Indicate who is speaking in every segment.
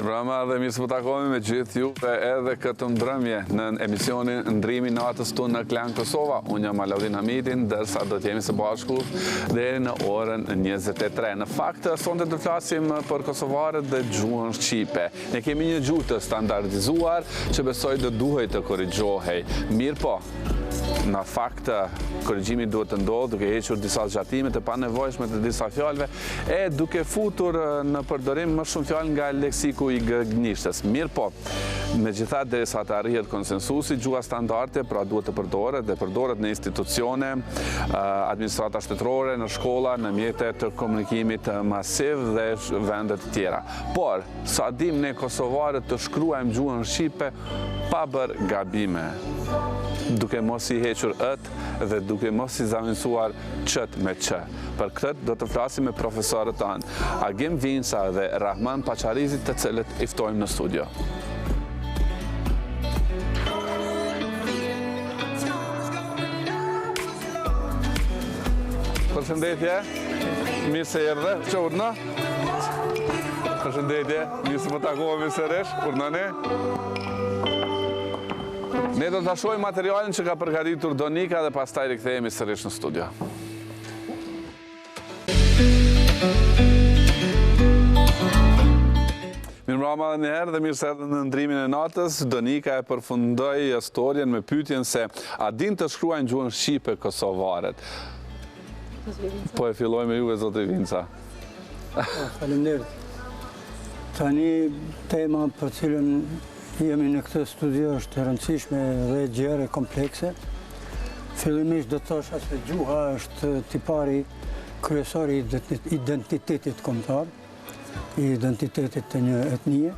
Speaker 1: Rrahman dhe mirë se po takohemi me gjithë ju edhe këtë mbrëmje në emisionin Ndrimi natës tonë në Klan Kosova. Unë jam Alaudin Hamidin, dërsa do t'jemi së bashku deri në orën 23. Në fakt, sonte do të flasim për kosovaret dhe gjuhën shqipe. Ne kemi një gjuhë të standardizuar që besoj të duhej të korrigjohej. Mirë po, në fakt, korrigjimi duhet të ndodhë duke hequr disa zgjatime të panevojshme të disa fjalëve e duke futur në përdorim më shumë fjalë nga leksiku i gëgnishtes. Mirë po, megjithatë derisa të arrihet konsensusi, gjuha standarde pra duhet të përdoret dhe përdoret në institucione, administrata shtetërore, në shkolla, në mjete të komunikimit masiv dhe vende të tjera. Por, sa dim ne kosovarët të shkruajmë gjuhën shqipe pa bërë gabime, duke mos i hequr dhe duke mos i zaventuar qët me që. Për këtë do të flasim me profesorët tanë, Agim Vinca dhe Rrahman Paçarizi, të cilët i ftojmë në studio. Përshëndetje, mirë se erdhe, që urna? Përshëndetje, mirë se po takohemi sërish, urnane? Ne do të shohim materialin që ka përgatitur Donika dhe pastaj rikthehemi sërish në studio. Mirëmbrëma edhe një herë dhe mirë se erdhën në ndrimin e natës. Donika e përfundoi historien me pyetjen se a din të shkruajnë gjuhën shqipe kosovaret. Po e filloj me juve, zoti Vinca.
Speaker 2: Faleminderit. Tani tema për cilën jemi në këtë studio është e rëndësishme dhe gjëre komplekse. Fillimisht do të thosha se gjuha është tipari kryesor i identitetit kombëtar, i identitetit të një etnie.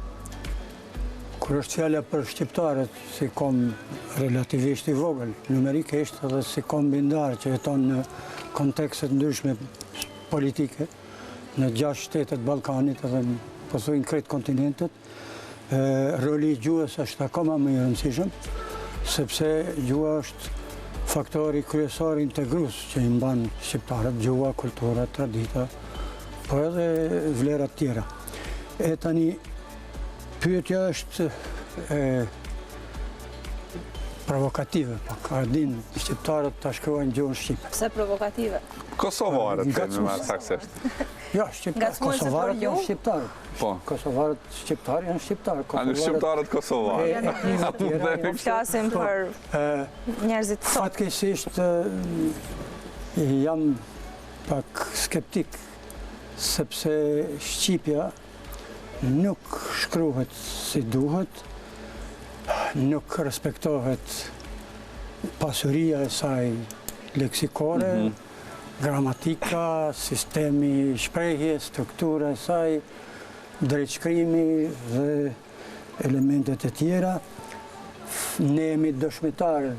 Speaker 2: Kur është fjala për shqiptarët si kom relativisht i vogël, numerikisht edhe si kom bindar që jeton në kontekste të ndryshme politike, në 6 shtetet Ballkanit edhe pothuajse në krejt kontinentet, roli i gjuhës është akoma më i rëndësishëm, sepse gjuha është faktori kryesor integrues që i mban shqiptarët, gjuha, kultura, tradita, po edhe vlerat tjera. E tani, pyetja është provokative, pak a din shqiptarët ta shkruajnë gjuhën shqipe.
Speaker 3: Pse provokative?
Speaker 1: Kosovarët kemi më saktësisht.
Speaker 2: Jo, kosovarët janë shqiptarë.
Speaker 1: Po.
Speaker 2: Kosovarët shqiptarë janë shqiptarë.
Speaker 1: Ani shqiptarët kosovarë.
Speaker 3: Po flasim për njerëzit sot.
Speaker 2: Fatkeqësisht jam pak skeptik, sepse shqipja nuk shkruhet si duhet, nuk respektohet pasuria e saj leksikore, gramatika, sistemi shprehje, struktura e saj, drejtshkrimi dhe elementet e tjera. Ne jemi dëshmitarë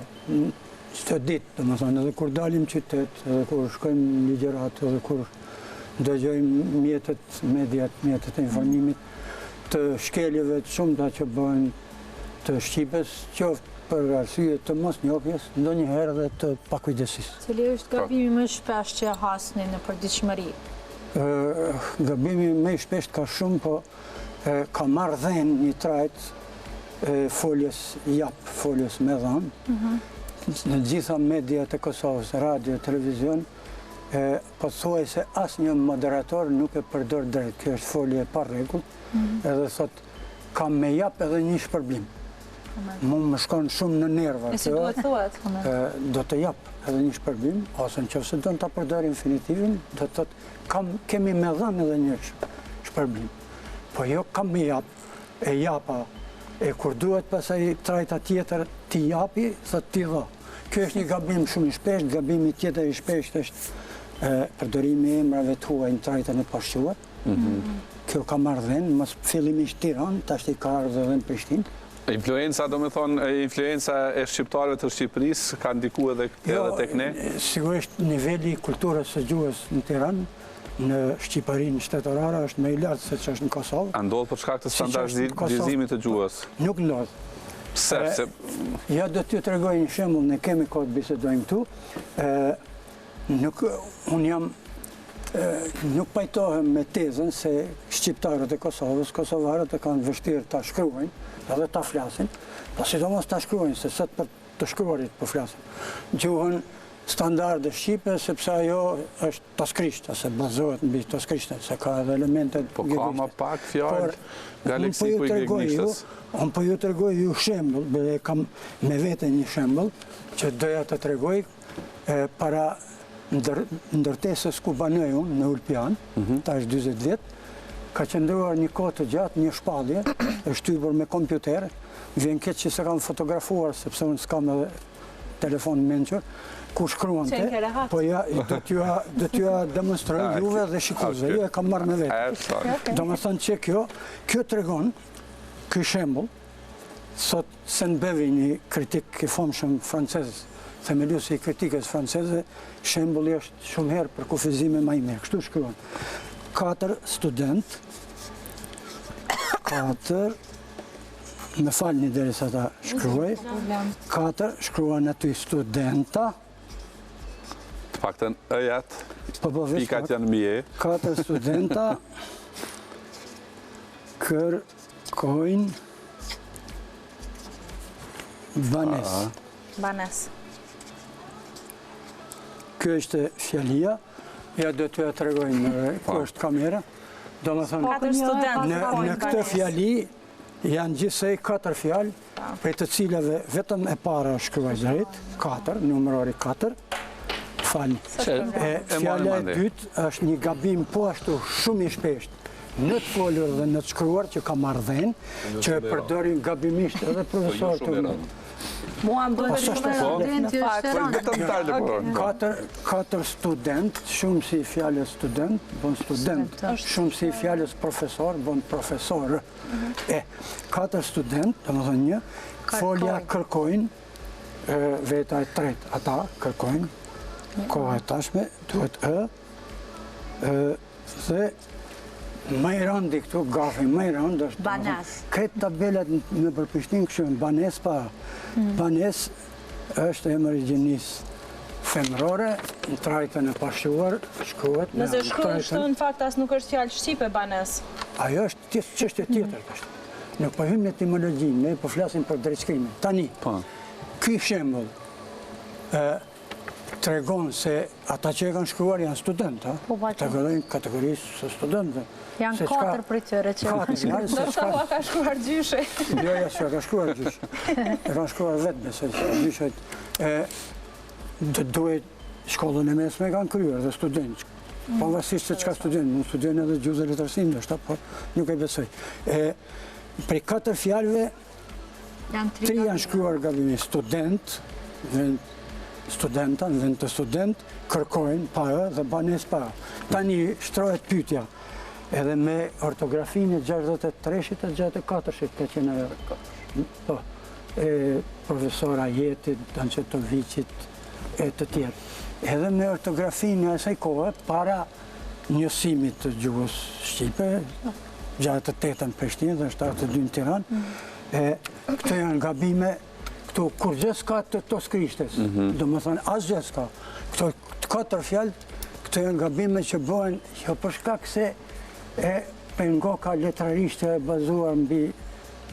Speaker 2: çdo ditë, domethënë edhe kur dalim në qytet, edhe kur shkojmë në ligjërat, edhe kur dëgjojmë mjetet e informimit të shkeljeve të shumta që bëhen të shqipes, qoftë për arsye të mosnjohjes, ndonjëherë edhe të pakujdesisë.
Speaker 3: Cili është gabimi më shpesh që hasni në përditshmëri?
Speaker 2: Gabimi më i shpesh ka shumë, po ka marrë dhënë një trajt foljes foljes me dhanë. Në gjitha mediat e Kosovës, radio, televizion, pothuajse asnjë moderator nuk e përdor drejt. Kjo është folje pa rregull, edhe thot kam me jap edhe një shpërblim. Mu më shkon shumë në nerva.
Speaker 3: E si duhet thuhet?
Speaker 2: Do të jap edhe një shpërblim, ose nëse do ta përdor infinitivin, do të thotë kemi me dhënë edhe një shpërblim. Po jo kam me jap, e japa, e kur duhet pasaj trajta tjetër ti japi, thot ti dha. Kjo është një gabim shumë i shpeshtë. Gabimi tjetër i shpeshtë është përdorimi i emrave të huaj në trajtën e pashquar. Kjo ka marrë dhënë, mos fillimisht Tiranë, tash i ka ardhur edhe në Prishtinë.
Speaker 1: Influenca, do me thonë, influenca e shqiptarëve të Shqipërisë ka ndikuar edhe tek ne?
Speaker 2: Sigurisht nivelli i kulturës së gjuhës në Tiranë, në Shqipërinë shtetërore është më i lartë se që është në Kosovë.
Speaker 1: A ndodh për shkak të standardizimit të gjuhës?
Speaker 2: Nuk ndodh.
Speaker 1: Pse?
Speaker 2: Ja do t'ju tregoj një shembull, ne kemi kohë të bisedojmë këtu. Nuk pajtohem me tezën se shqiptarët e Kosovës, kosovarët e kanë vështirë ta shkruajnë edhe ta flasin, pa sidomos ta shkruajnë, se sot për të shkruarit po flasin. Gjuhën standarde shqipe, sepse ajo është toskrisht, ose bazohet mbi toskrishten, se ka edhe elemente
Speaker 1: Po ka më pak fjalë nga leksiku i gjegnishtes.
Speaker 2: Unë po ju tregoj ju shembull, dhe kam me vete një shembull që doja të tregoj para ndërtesës ku banoj unë në Ulpian, tash 40 vjet, ka qëndruar një kohë të gjatë, një shpallje, e shtypur me kompjuter, vjen keq që se kam fotografuar, sepse unë s'kam edhe telefon menqër, ku shkruante, po ja, do t'ju demonstroj juve dhe shikuesve, ju e kam marrë me vetë. Do më thënë që kjo tregon, ky shembull, sot se nëbevi një kritik i famshëm francez, themeluesi i kritikës franceze, shembulli është shumë herë për kufizime më i mirë. Kështu shkruan. 4 student, me falni derisa ta shkruaj, 4 shkruan aty studenta,
Speaker 1: Të paktën ëjat, pikat janë mbi e.
Speaker 2: 4 studenta kërkojnë banes. Kjo është fjalia, ja do t'ju tregojnë ku është kamera. Do më thonë, në këtë fjali janë gjithsej 4 fjalë, për të cilave vetëm e para shkruaj drejt, 4, numërori 4, falni. Fjala e dytë është një gabim po ashtu shumë i shpeshtë, në të folur dhe në të shkruar që ka marrëdhënë, që e përdorin gabimisht edhe profesorët të unë.
Speaker 3: Mua më bëndë studenti është
Speaker 2: 4 student, shumë si fjallës student, bon student, shumë si fjallës profesor, bon profesor. 4 student, të më thënë një, folja kërkojnë, veta e tretë, ata kërkojnë, koha e tashme, duhet dhe më i rëndi këtu, gafi, më i rëndi është...
Speaker 3: Banes.
Speaker 2: Këtë tabelat në përpishtin kështu, banes pa. Banes është emër i gjenisë femërore, në trajtën e pashuar, shkruhet...
Speaker 4: Nëse shkruhet shtu, në fakt, as nuk është fjallë shqipe banes.
Speaker 2: Ajo është çështje tjetër kështë. Nuk po hym në etimologjinë, ne po flasim për drejtshkrimin. Tani, ky shembull tregon se ata që e kanë shkruar janë studentë, kategorisë së studentëve.
Speaker 3: Janë 4 për tyre që kanë shkruar.
Speaker 4: Ndoshta ka shkruar gjyshe.
Speaker 2: Jo, që ka shkruar gjyshe. E kanë shkruar vetë, besoj, gjyshet. Duhet shkollën e mesme kanë kryer dhe studentë. Pavarësisht se çka studentë, unë studion edhe gjuhë dhe letërsi, ndoshta, po nuk e besoj. Prej 4 fjalëve, 3 janë shkruar gabimisht. Student, studenta, në vend të student, kërkojnë pa ë dhe banes pa ë. Tani shtrohet pyetja, edhe me ortografinë e 63-shit e 64-shit, ka qenë ajo, profesora Jetit, Danqetovicit, e të tjerë. Edhe me ortografinë e asaj kohë, para njësimit të gjuhës shqipe, 68 në Prishtinë dhe 72 në Tiranë, këto janë gabime, këto kur gjë s'ka të toskrishtes, do më thënë as gjë s'ka. Këto 4 fjalë, këto janë gabime që bëhen jo për shkak se pengoka letrarishte e bazuar mbi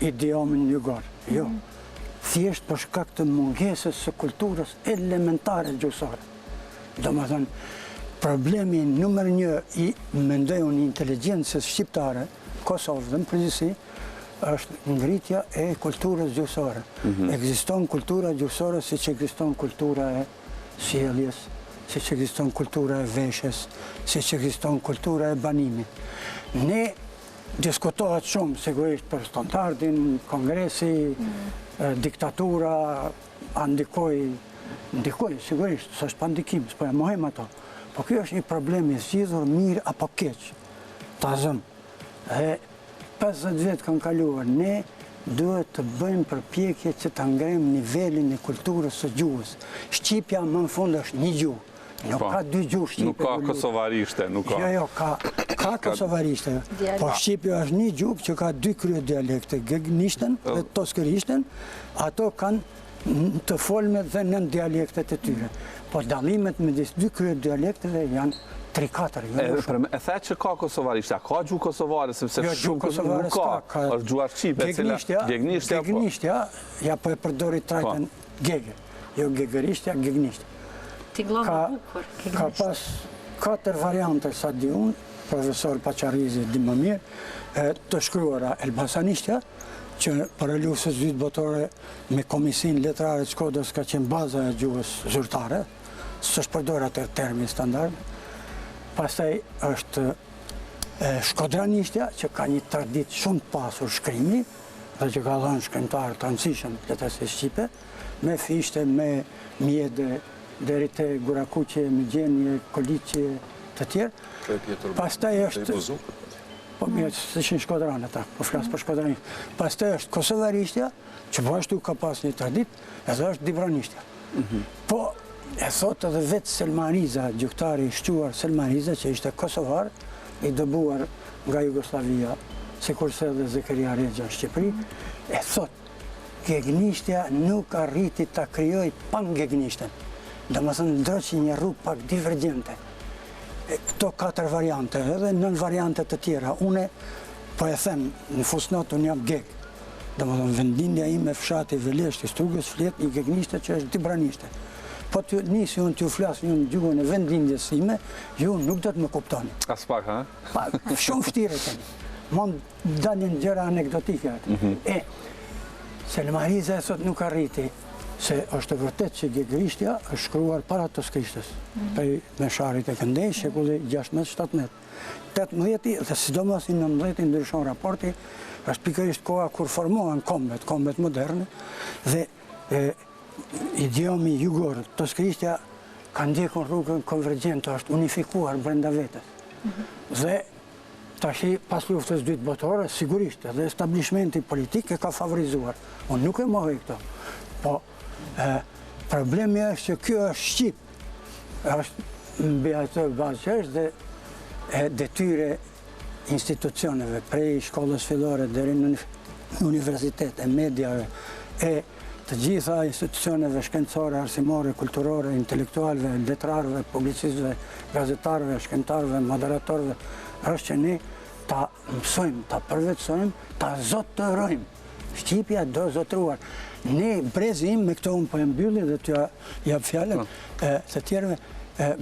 Speaker 2: idiomin jugar. Jo, thjesht për shkak të mungesës së kulturës elementare gjuhësore. Do më thënë, problemi numër 1 i mendoj unë inteligjencës shqiptare, Kosovë dhe në përgjithësi, është ngritja e kulturës gjuhësore. Ekziston kultura gjuhësore si që ekziston kultura e sjelljes, si që ekziston kultura e veshjes, si që ekziston kultura e banimit. Ne diskutohet shumë, sigurisht për standardin, kongresi, diktatura, ndikoj, sigurisht, së është pandikim, s'po e mohim ato. Po kjo është një problem i zgjidhur mirë apo keq. Ta zëm. 50 vjetë kanë kaluar, ne duhet të bëjmë përpjekje që të ngrejmë nivelin e kulturës së gjuhës. Shqipja më në fund është një gjuhë. Nuk ka dy gjuhë shqipe.
Speaker 1: Nuk ka kosovarishte, nuk ka.
Speaker 2: Jo, ka kosovarishte. Po shqipja është një gjuhë që ka dy krye dialekte, gegnishten dhe toskërishten. Ato kanë të folme dhe nën dialektet e tyre. Po dallimet midis dy krye dialekteve janë 3-4.
Speaker 1: E the që ka kosovarishtja, ka gjuhë kosovare, sepse shumë nuk ka, është gjuha shqipe,
Speaker 2: Gegnishtja, ja po e përdori trajten gege, jo gegerishtja, gegnishtja. Ka pas 4 variante, sa di unë, profesor Paçarizi di më mirë, të shkruara elbasanishtja, që për e luftës dytë botore me Komisin Letrare të Shkodrës ka qenë baza e gjuhës zyrtare, së është përdojrë atë termin standard. Pastaj është shkodranishtja, që ka një tradit shumë të pasur shkrimi, dhe që ka dhënë shkrimtarë të rëndësishëm letërës e Shqipe, me fishte, me mjede, deri te Gurakuqe, Migjenje, Koliqe, të tjerë. Pastaj është... Po mirë, së ishin shkodranë ata, po flasë për shkodranishtja. Pastaj është kosovarishtja, që po ashtu ka pas një tradit, edhe është dibranishtja. Po, e thotë edhe vetë Selmariza, gjuhtari i shquar Selmariza, që ishte kosovar, i dëbuar nga Jugoslavia, sikurse edhe Zekaria Regja në Shqipëri, e thotë, gegnishtja nuk arriti ta krijoj pan-gegnishten. Domethënë ndroqi një rrugë pak divergjente. Këto 4 variante, edhe nën variante të tjera. Une, po e them, në fusnot unë jam geg. Domethënë vendindja ime fshati Veleshti, Strugës, Flet, një gegnishte që është dibranishte. Po të nisi unë t'ju flasë një në gjuhën e vendindjes ime, ju nuk do të më kuptoni.
Speaker 1: As pak, ha?
Speaker 2: Shumë vështirë tani. Mund dalin gjëra anekdotike. Selmariza e thot nuk arriti, se është vërtet që gegrishtja është shkruar para toskrishtes. Prej mesharit e këndej, shekulli 16-17. 18 dhe sidomos i 19 ndryshon raporti, është pikërisht koha kur formohen kombet moderne, dhe idiomi jugor, toskristja ka ndjekun rrugën konvergjente, është unifikuar brenda vetes. Dhe tashi pas luftës dytë botore, sigurisht, edhe establishmenti politik e ka favorizuar. Unë nuk e mohoj këto. Po, problemi është që kjo është Shqip, është mbi atë bazë që është dhe detyre institucioneve, prej shkollës fillore deri në universitet, e mediave, e të gjitha institucioneve shkencore, arsimore, kulturore, intelektualve, letrarve, publicistëve, gazetarve, shkentarve, moderatorve, është që ne ta mësojmë, ta përvetsojmë, ta zotërojmë. Shqipja do zotëruar. Ne brezim, me këto unë po e mbylli dhe t'ja jap fjallën të tjerëve,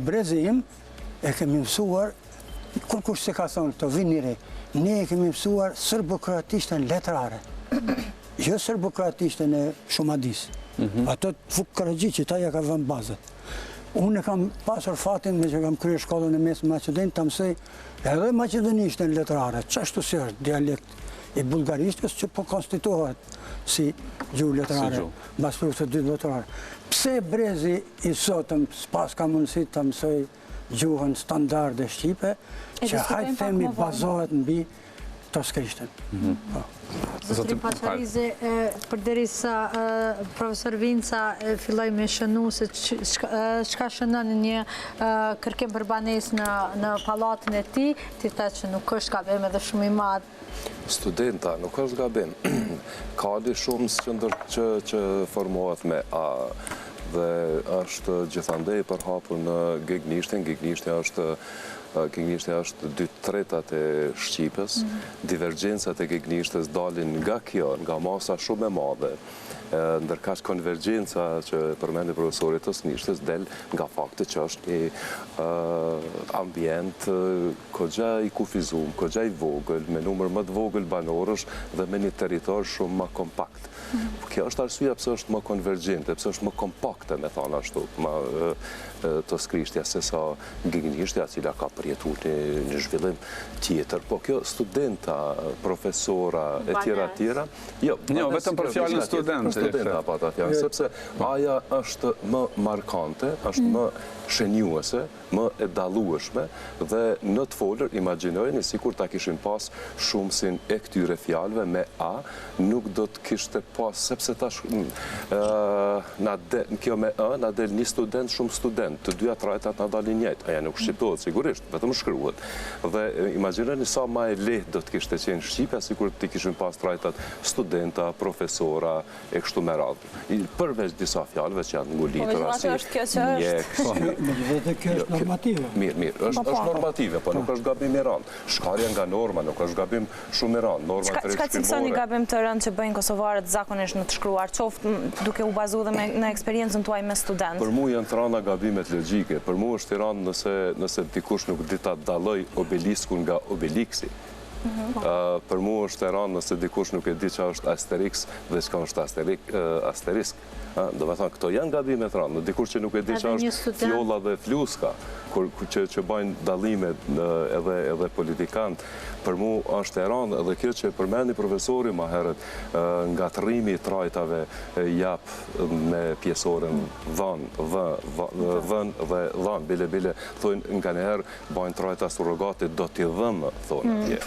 Speaker 2: brezim e kemi mësuar, kur kush se ka thonë këto vinire, ne e kemi mësuar sërbokratishtën letrare, jo sërbokratishtën e Shumadis. Ato të Fuk Karagjiqit, aja ka vënë bazët. Unë e kam pasur fatin me që kam kryer shkollën e mesme Maqedonisë, ta mësoj edhe maqedonishtën letrare, çashtu si është dialekt i bulgarishtës që po konstituohet si gjuhë letrare, mbas luftës dytë botërore. Pse brezi i sotëm s'pas ka mundësi të mësoj gjuhën standarde shqipe, që hajtë themi bazohet mbi toskrishten.
Speaker 3: Zotëri Paçarizi, përderisa profesor Vinca filloj me shënu se çka shënon një kërkim për banesë në pallatin e tij, ti tha që nuk është gabim edhe shumë i madh.
Speaker 5: Studenta, nuk është gabim. Ka di shumë që formohet me A dhe është gjithandej përhapur në gegnishtjen. Gegnishtja është 2/3 e Shqipës. Divergjencat e gegnishtës dalin nga kjo, nga masa shumë e madhe. Ndërka që konvergjenca që përmendi profesorit të toskrishtes del nga fakti që është një ambient kogja i kufizum, kogja i vogël, me numër më të vogël banorësh dhe me një territor shumë më kompakt. Kjo është arsyeja pse është më konvergjente, pse është më kompakte, me thonë ashtu, toskrishtia se sa gegnishtja, cila ka përjetuar një zhvillim tjetër. Po kjo studenta, profesora e tjera, jo,
Speaker 1: vetëm për fjalën student.
Speaker 5: Studenta pa ta fjalë, sepse aja është më markante, është më shenjuese, më e dallueshme dhe në të folër imagjinojeni sikur ta kishin pas shumsin e këtyre fjalëve me A, nuk do të kishte pas, sepse tash kjo me ë na del një student shumë student, të dyja trajtat na dalin njëjtë, aja nuk shqiptohet sigurisht, vetëm shkruhet. Dhe imagjinoni sa më e lehtë do të kishte qenë shqipa sikur ti kishin pas trajtat studenta, profesora e kështu me radhë. Përveç disa fjalëve që janë ngulitëra si
Speaker 2: Vetë kjo është normative.
Speaker 5: Mirë, është normative, po nuk është gabim i rënd. Shkarja nga norma nuk është gabim shumë i rënd.
Speaker 4: Çka cilësoni gabim të rënd që bëjnë kosovarët zakonisht në të shkruar, qoftë duke u bazuar dhe në eksperiencën tuaj me student?
Speaker 5: Për mua janë të rënda gabimet logjike. Për mua është i rënd nëse dikush nuk di ta dalloj obeliskun nga obeliksi. Për mua është e rënd nëse dikush nuk e di çfarë është asteriks dhe çka është asterisk. Do me thonë, këto janë gabimet rëndë, dikur që nuk e di që është fjolla dhe fluska, që bajnë dallime edhe politikantë, për mu është e rëndë edhe kjo që përmendi profesori ma herët ngatrimi i trajtave jap me pjesoren vën dhe dhën, bile, thonë nga njëherë bajnë trajta surrogati do t'i dhëmë, thonë atje.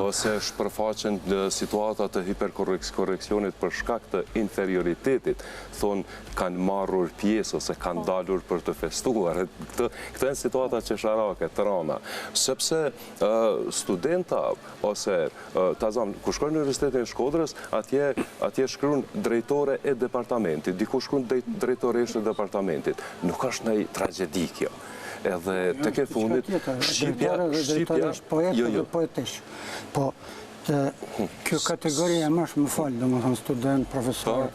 Speaker 5: Ose shpërfaqen situatat të hiperkoreksionit për shkak të inferioritetit, thonë kanë marrur pjesë ose kanë dalur për të festuar. Këto janë situata që sharake, të rënda. Sepse studenta ose ku shkojnë në Universitetin e Shkodrës, atje shkruan drejtore e departamentit, diku shkruan drejtoresh e departamentit. Nuk është ndonjë tragjedi kjo. Edhe të ke fundit shqipja
Speaker 2: poetesh. Po kjo kategoria më shumë falë, domethënë student, profesor,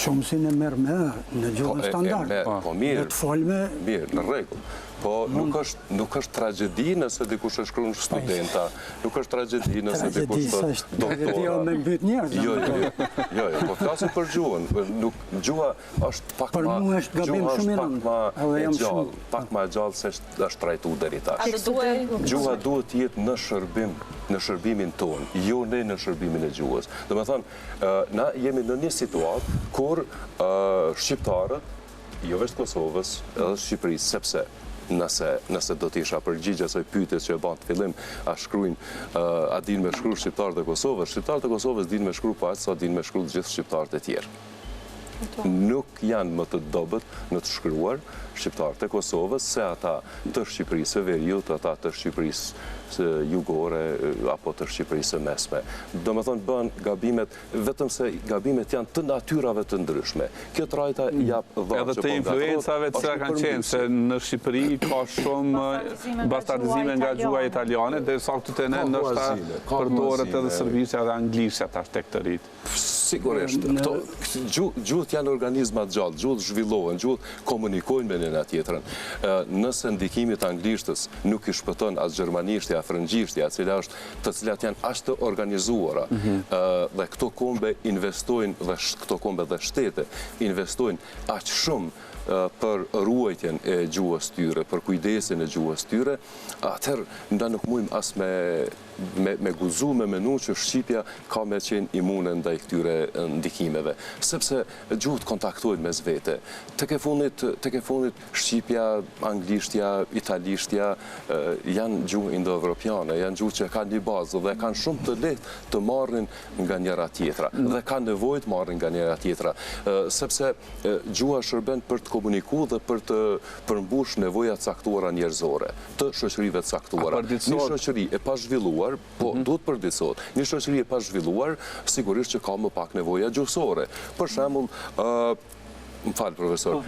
Speaker 2: shumësin e merr me në gjuhën standard.
Speaker 5: Po mirë,
Speaker 2: të folme
Speaker 5: në rregull. Po nuk është tragjedi nëse dikush e shkruan studenta, nuk është tragjedi nëse dikush është doktor.
Speaker 2: Jo me mbyt njerëz.
Speaker 5: Jo, po flasim për gjuhën. Gjuha është pak
Speaker 2: më
Speaker 5: e gjallë se është trajtuar deri tash. Gjuha duhet të jetë në shërbimin tonë, jo ne në shërbimin e gjuhës. Do me thonë, na jemi në një situatë kur shqiptarët, jo vetëm Kosovës, edhe Shqipërisë, sepse nëse do t'isha përgjigje asaj pyetjes që e bën të fillim, a dinë me shkruar shqiptarët e Kosovës? Shqiptarët e Kosovës dinë me shkruar pa aq sa dinë me shkruar gjithë shqiptarët e tjerë. Nuk janë më të dobët në të shkruar shqiptarët e Kosovës se ata të Shqipërisë së Veriut, ata të Shqipërisë së Jugore apo të Shqipërisë së Mesme. Do me thonë bën gabimet, vetëm se gabimet janë të natyrave të ndryshme. Kjo trajta jap dhënë
Speaker 1: edhe të influencave që kanë qenë, se në Shqipëri ka shumë bastardizime nga gjuha italiane, dhe sa këtu të ne ndoshta përdoret edhe serbishtja dhe anglishtja tash tek të rit.
Speaker 5: Sigurisht, gjuhët janë organizma të gjallë, gjuhët zhvillohen, gjuhët komunikojnë me njëra tjetrën. Nëse ndikimit anglishtës nuk i shpëton as gjermanishtja, frëngjishtja, të cilat janë aq të organizuara, dhe këto kombe investojnë, dhe këto kombe dhe shtete investojnë aq shumë për ruajtjen e gjuhës tyre, për kujdesin e gjuhës tyre, atëherë nda nuk mujmë as me guzu, me menu që Shqipja ka me qenë imune ndaj këtyre ndikimeve, sepse gjuhët kontaktojnë mes vete. Tek e fundit Shqipja, anglishtja, italishtja janë gjuhë indo-evropiane, janë gjuhë që kanë një bazë dhe kanë shumë të lehtë të marrin nga njëra tjetra dhe kanë nevojë të marrin nga njëra tjetra, sepse gjuha shërben për të komuniku dhe për të përmbush nevojat caktuara njerëzore, të shoqërive të caktuara. Një shoqëri e pa zhvilluar, po duhet përditësot, një shoqëri e pa zhvilluar, sigurisht që ka më pak nevoja gjuhësore. Për shembull, më falë profesor,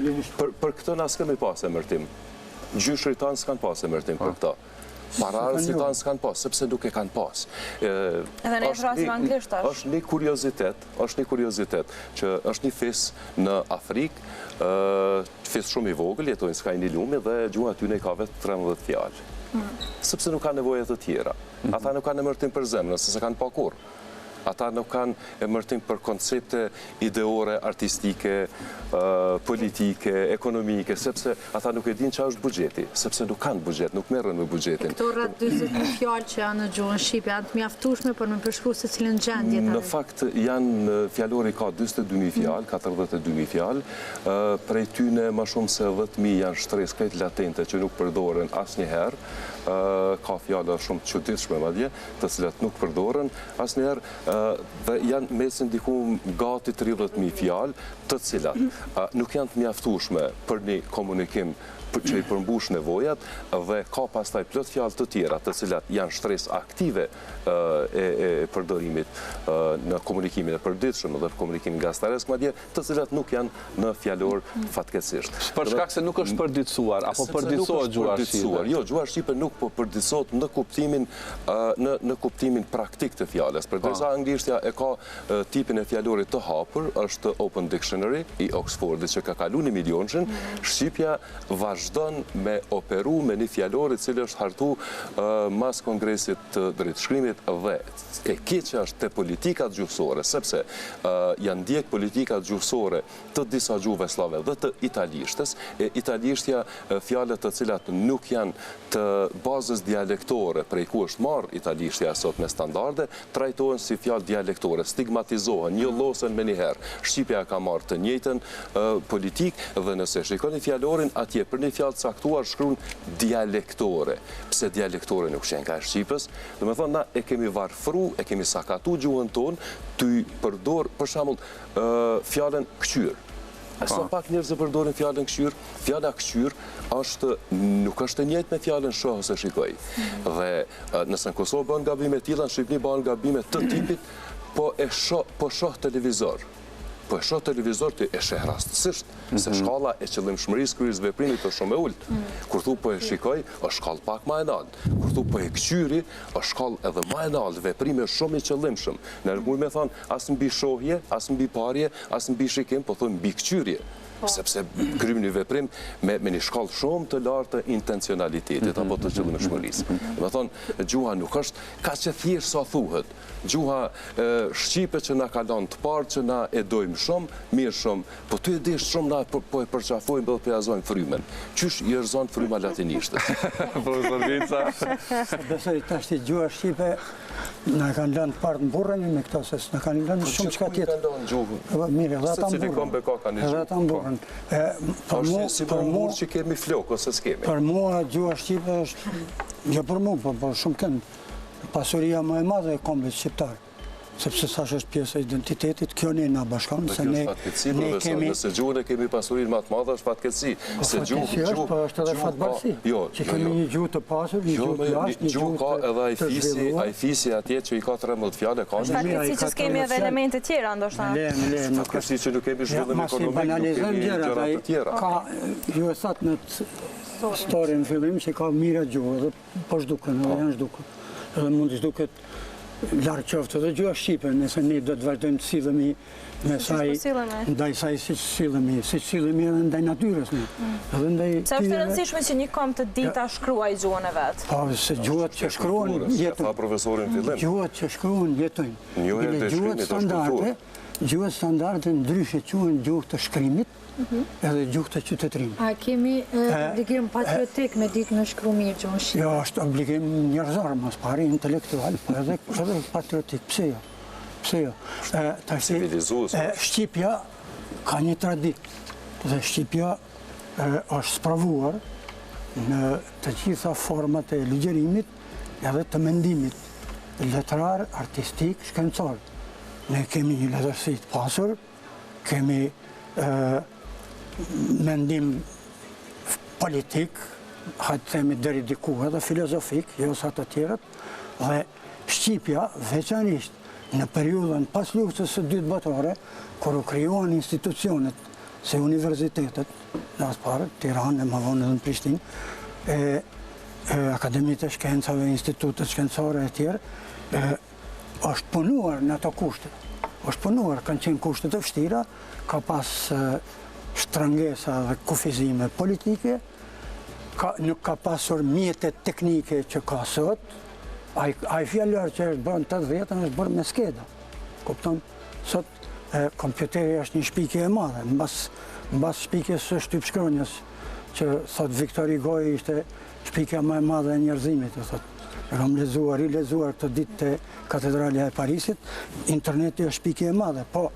Speaker 5: për këtë na s'kemi pas emërtim. Gjyshrit tanë s'kan pas emërtim për këta. Pararët si tanë s'kan pas, sepse nuk e kanë pas.
Speaker 4: Edhe ne thrasim anglisht tash.
Speaker 5: Është një kuriozitet, që është një fis në Afrikë, fis shumë i vogël, jetojnë s'ka një lumi dhe gjuha aty ne ka vetë 13 fjalë. Sepse nuk ka nevoja të tjera. Ata nuk kanë emërtim për zemrën, se se kanë pa kurrë. Ata nuk kanë emërtim për koncepte ideore, artistike, politike, ekonomike, sepse ata nuk e din që është buxheti, sepse nuk kanë buxhet, nuk merren me buxhetin.
Speaker 3: Këto rreth 40.000 fjalë që janë në gjuhën shqipe, janë të mjaftueshme për me përshkruar se cilën gjendje.
Speaker 5: Në fakt janë fjalori ka 42.000 fjalë, 42.000 fjalë, prej tyne më shumë se 10.000 janë shtresë krejt latente që nuk përdoren asnjëherë. Ka fjala shumë të çuditshme madje, të cilat nuk përdoren asnjëherë dhe janë mesin diku gati 30.000 fjalë, të cilat nuk janë të mjaftueshme për një komunikim që i përmbush nevojat dhe ka pastaj plot fjalë të tjera të cilat janë shtresë aktive e përdorimit në komunikimin e përditshëm dhe komunikimin gazetaresc madje, të cilat nuk janë në fjalor fatkeqësisht.
Speaker 1: Për shkak se nuk është përditësuar apo përditësohet gjuha shqipe.
Speaker 5: Jo, gjuha shqipe nuk po përditësohet në kuptimin praktik të fjalës. Përderisa anglishtja e ka tipin e fjalorit të hapur, është Open Dictionary i Oxfordit që ka kalu 1 milionëshin, shqipja vazhdon me operu me një fjalorit cilë është hartu mas kongresit të drejtshkrimit dhe e keqja është të politikat gjuhësore, sepse janë ndjek politikat gjuhësore të disa gjuhëve slave dhe të italishtes, e italishtja fjalët të cilat nuk janë të bazës dialektore prej ku është marrë italishtja sot me standarde, trajtohen si fjalë dialektore, stigmatizohen, njollosen me njëherë. Shqipja ka marrë të njëjtën politik dhe nëse shikoni fjalorin atje për një fjalë caktuar shkruan dialektore. Pse dialektore nuk qenë ka e Shqipës? Dhe me thonë, na e kemi varfru, e kemi sakatu gjuhën tonë, të përdor, për shembull, fjalën këqyr. Sa pak njerëz e përdorin fjalën këqyr, fjala këqyr nuk është e njëjtë me fjalën shoh ose shikoj. Dhe nëse në Kosovë bën gabime të tilla, në Shqipëri bën gabime të tipit, po shoh televizor. Po e shoh televizor të e sheh rastësisht, se shkalla e qëllimshmërisë kryes veprimit është shumë e ulët. Kur thu po e shikoj, është shkallë pak më e lartë. Kur thu po e këqyri, është shkallë edhe më e lartë, veprimi është shumë i qëllimshëm. Ne nuk mund të them as mbi shohje, as mbi parje, as mbi shikim, po thonë mbi këqyrje. Sepse krym një veprim me një shkallë shumë të lartë të intencionalitetit apo të qëllimshmërisë. Do të thonë, gjuha nuk është kaq e thjeshtë sa thuhet. Gjuha shqipe që na ka lënë të parë, që na e dojmë shumë, mirë shumë, po ty e dish shumë na po e përqafojmë dhe përjazojmë frymen. Qysh i është zonë fryma latinishte?
Speaker 1: Profesor Vinca.
Speaker 2: Besoj tash gjuha shqipe na kanë lënë të parë në burrën me këto se na kanë lënë shumë çka tjetër. Mirë, edhe ata mburrën.
Speaker 5: Për mua që kemi flok ose s'kemi.
Speaker 2: Për mua gjuha shqipe është, jo për mua, po shumë kënd, pasuria më e madhe e kombit shqiptar. Sepse sash është pjesë e identitetit, kjo ne na bashkon, se ne kemi...
Speaker 5: Nëse gjuhën e kemi pasurin më të madhe, është fatkeqësi.
Speaker 2: Fatkeqësi është, po është edhe fatbarësi. Që kemi një gjuhë të pasur, një gjuhë të jashtë, një gjuhë
Speaker 5: ka edhe ajfisi atje që i ka 13 fjallë, ka
Speaker 4: është fatkeqësi që s'kemi edhe elemente tjera, ndoshta.
Speaker 5: Fatkeqësi që nuk kemi zhvillim ekonomik, nuk kemi gjëra të tjera.
Speaker 2: Ju e thatë në story në fillim që ka mira gjuhë, dhe po zhduken, edhe janë zhduken. Edhe mund të zhduket larë qoftë dhe gjuha shqipe, nëse ne do të vazhdojmë të sillemi me saj, ndaj saj si që sillemi edhe ndaj natyrës.
Speaker 4: Se është e rëndësishme që një kom të dita shkruaj gjuhën e vetë?
Speaker 2: Po, se gjuhat që shkruan jetojnë. Gjuhat që shkruan jetojnë. Gjuhat standarde ndryshe quhen gjuhë të shkrimit edhe gjuhë të qytetërimit.
Speaker 3: A kemi obligim patriotik me ditë me shkru mirë gjuhën shqipe?
Speaker 2: Jo, është obligim njerëzor, mos pari intelektual, po edhe patriotik. Pse jo? Pse jo? Shqipja ka një traditë dhe Shqipja është spravuar në të gjitha format e ligjerimit edhe të mendimit, letrar, artistik, shkencor. Ne kemi një letërsi të pasur, kemi mendim politik, hajtë themi deri diku edhe filozofik, jo sa të tjerët, dhe Shqipja veçanisht në periudhën pas luftës së dytë botërore, kur u krijuan institucionet si universitetet, në asë parë, Tiranë, më vonë edhe në Prishtinë, akademitë e shkencave, institutet shkencore e tjerë, është punuar në ato kushte. është punuar, kanë qenë kushte të vështira, ka pas shtrëngesa dhe kufizime politike, nuk ka pasur mjetet teknike që ka sot, ai fjallor që është bërë në 80-ën është bërë me skeda. kupton? Sot kompjuteri është një shpikje e madhe, mbas shpikjes së shtypshkronjës, që thot Viktor Hugo ishte shpikja më e madhe e njerëzimit, thot. E kam rilezuar këtë ditë të Katedralja e Parisit, interneti është shpikje e madhe, po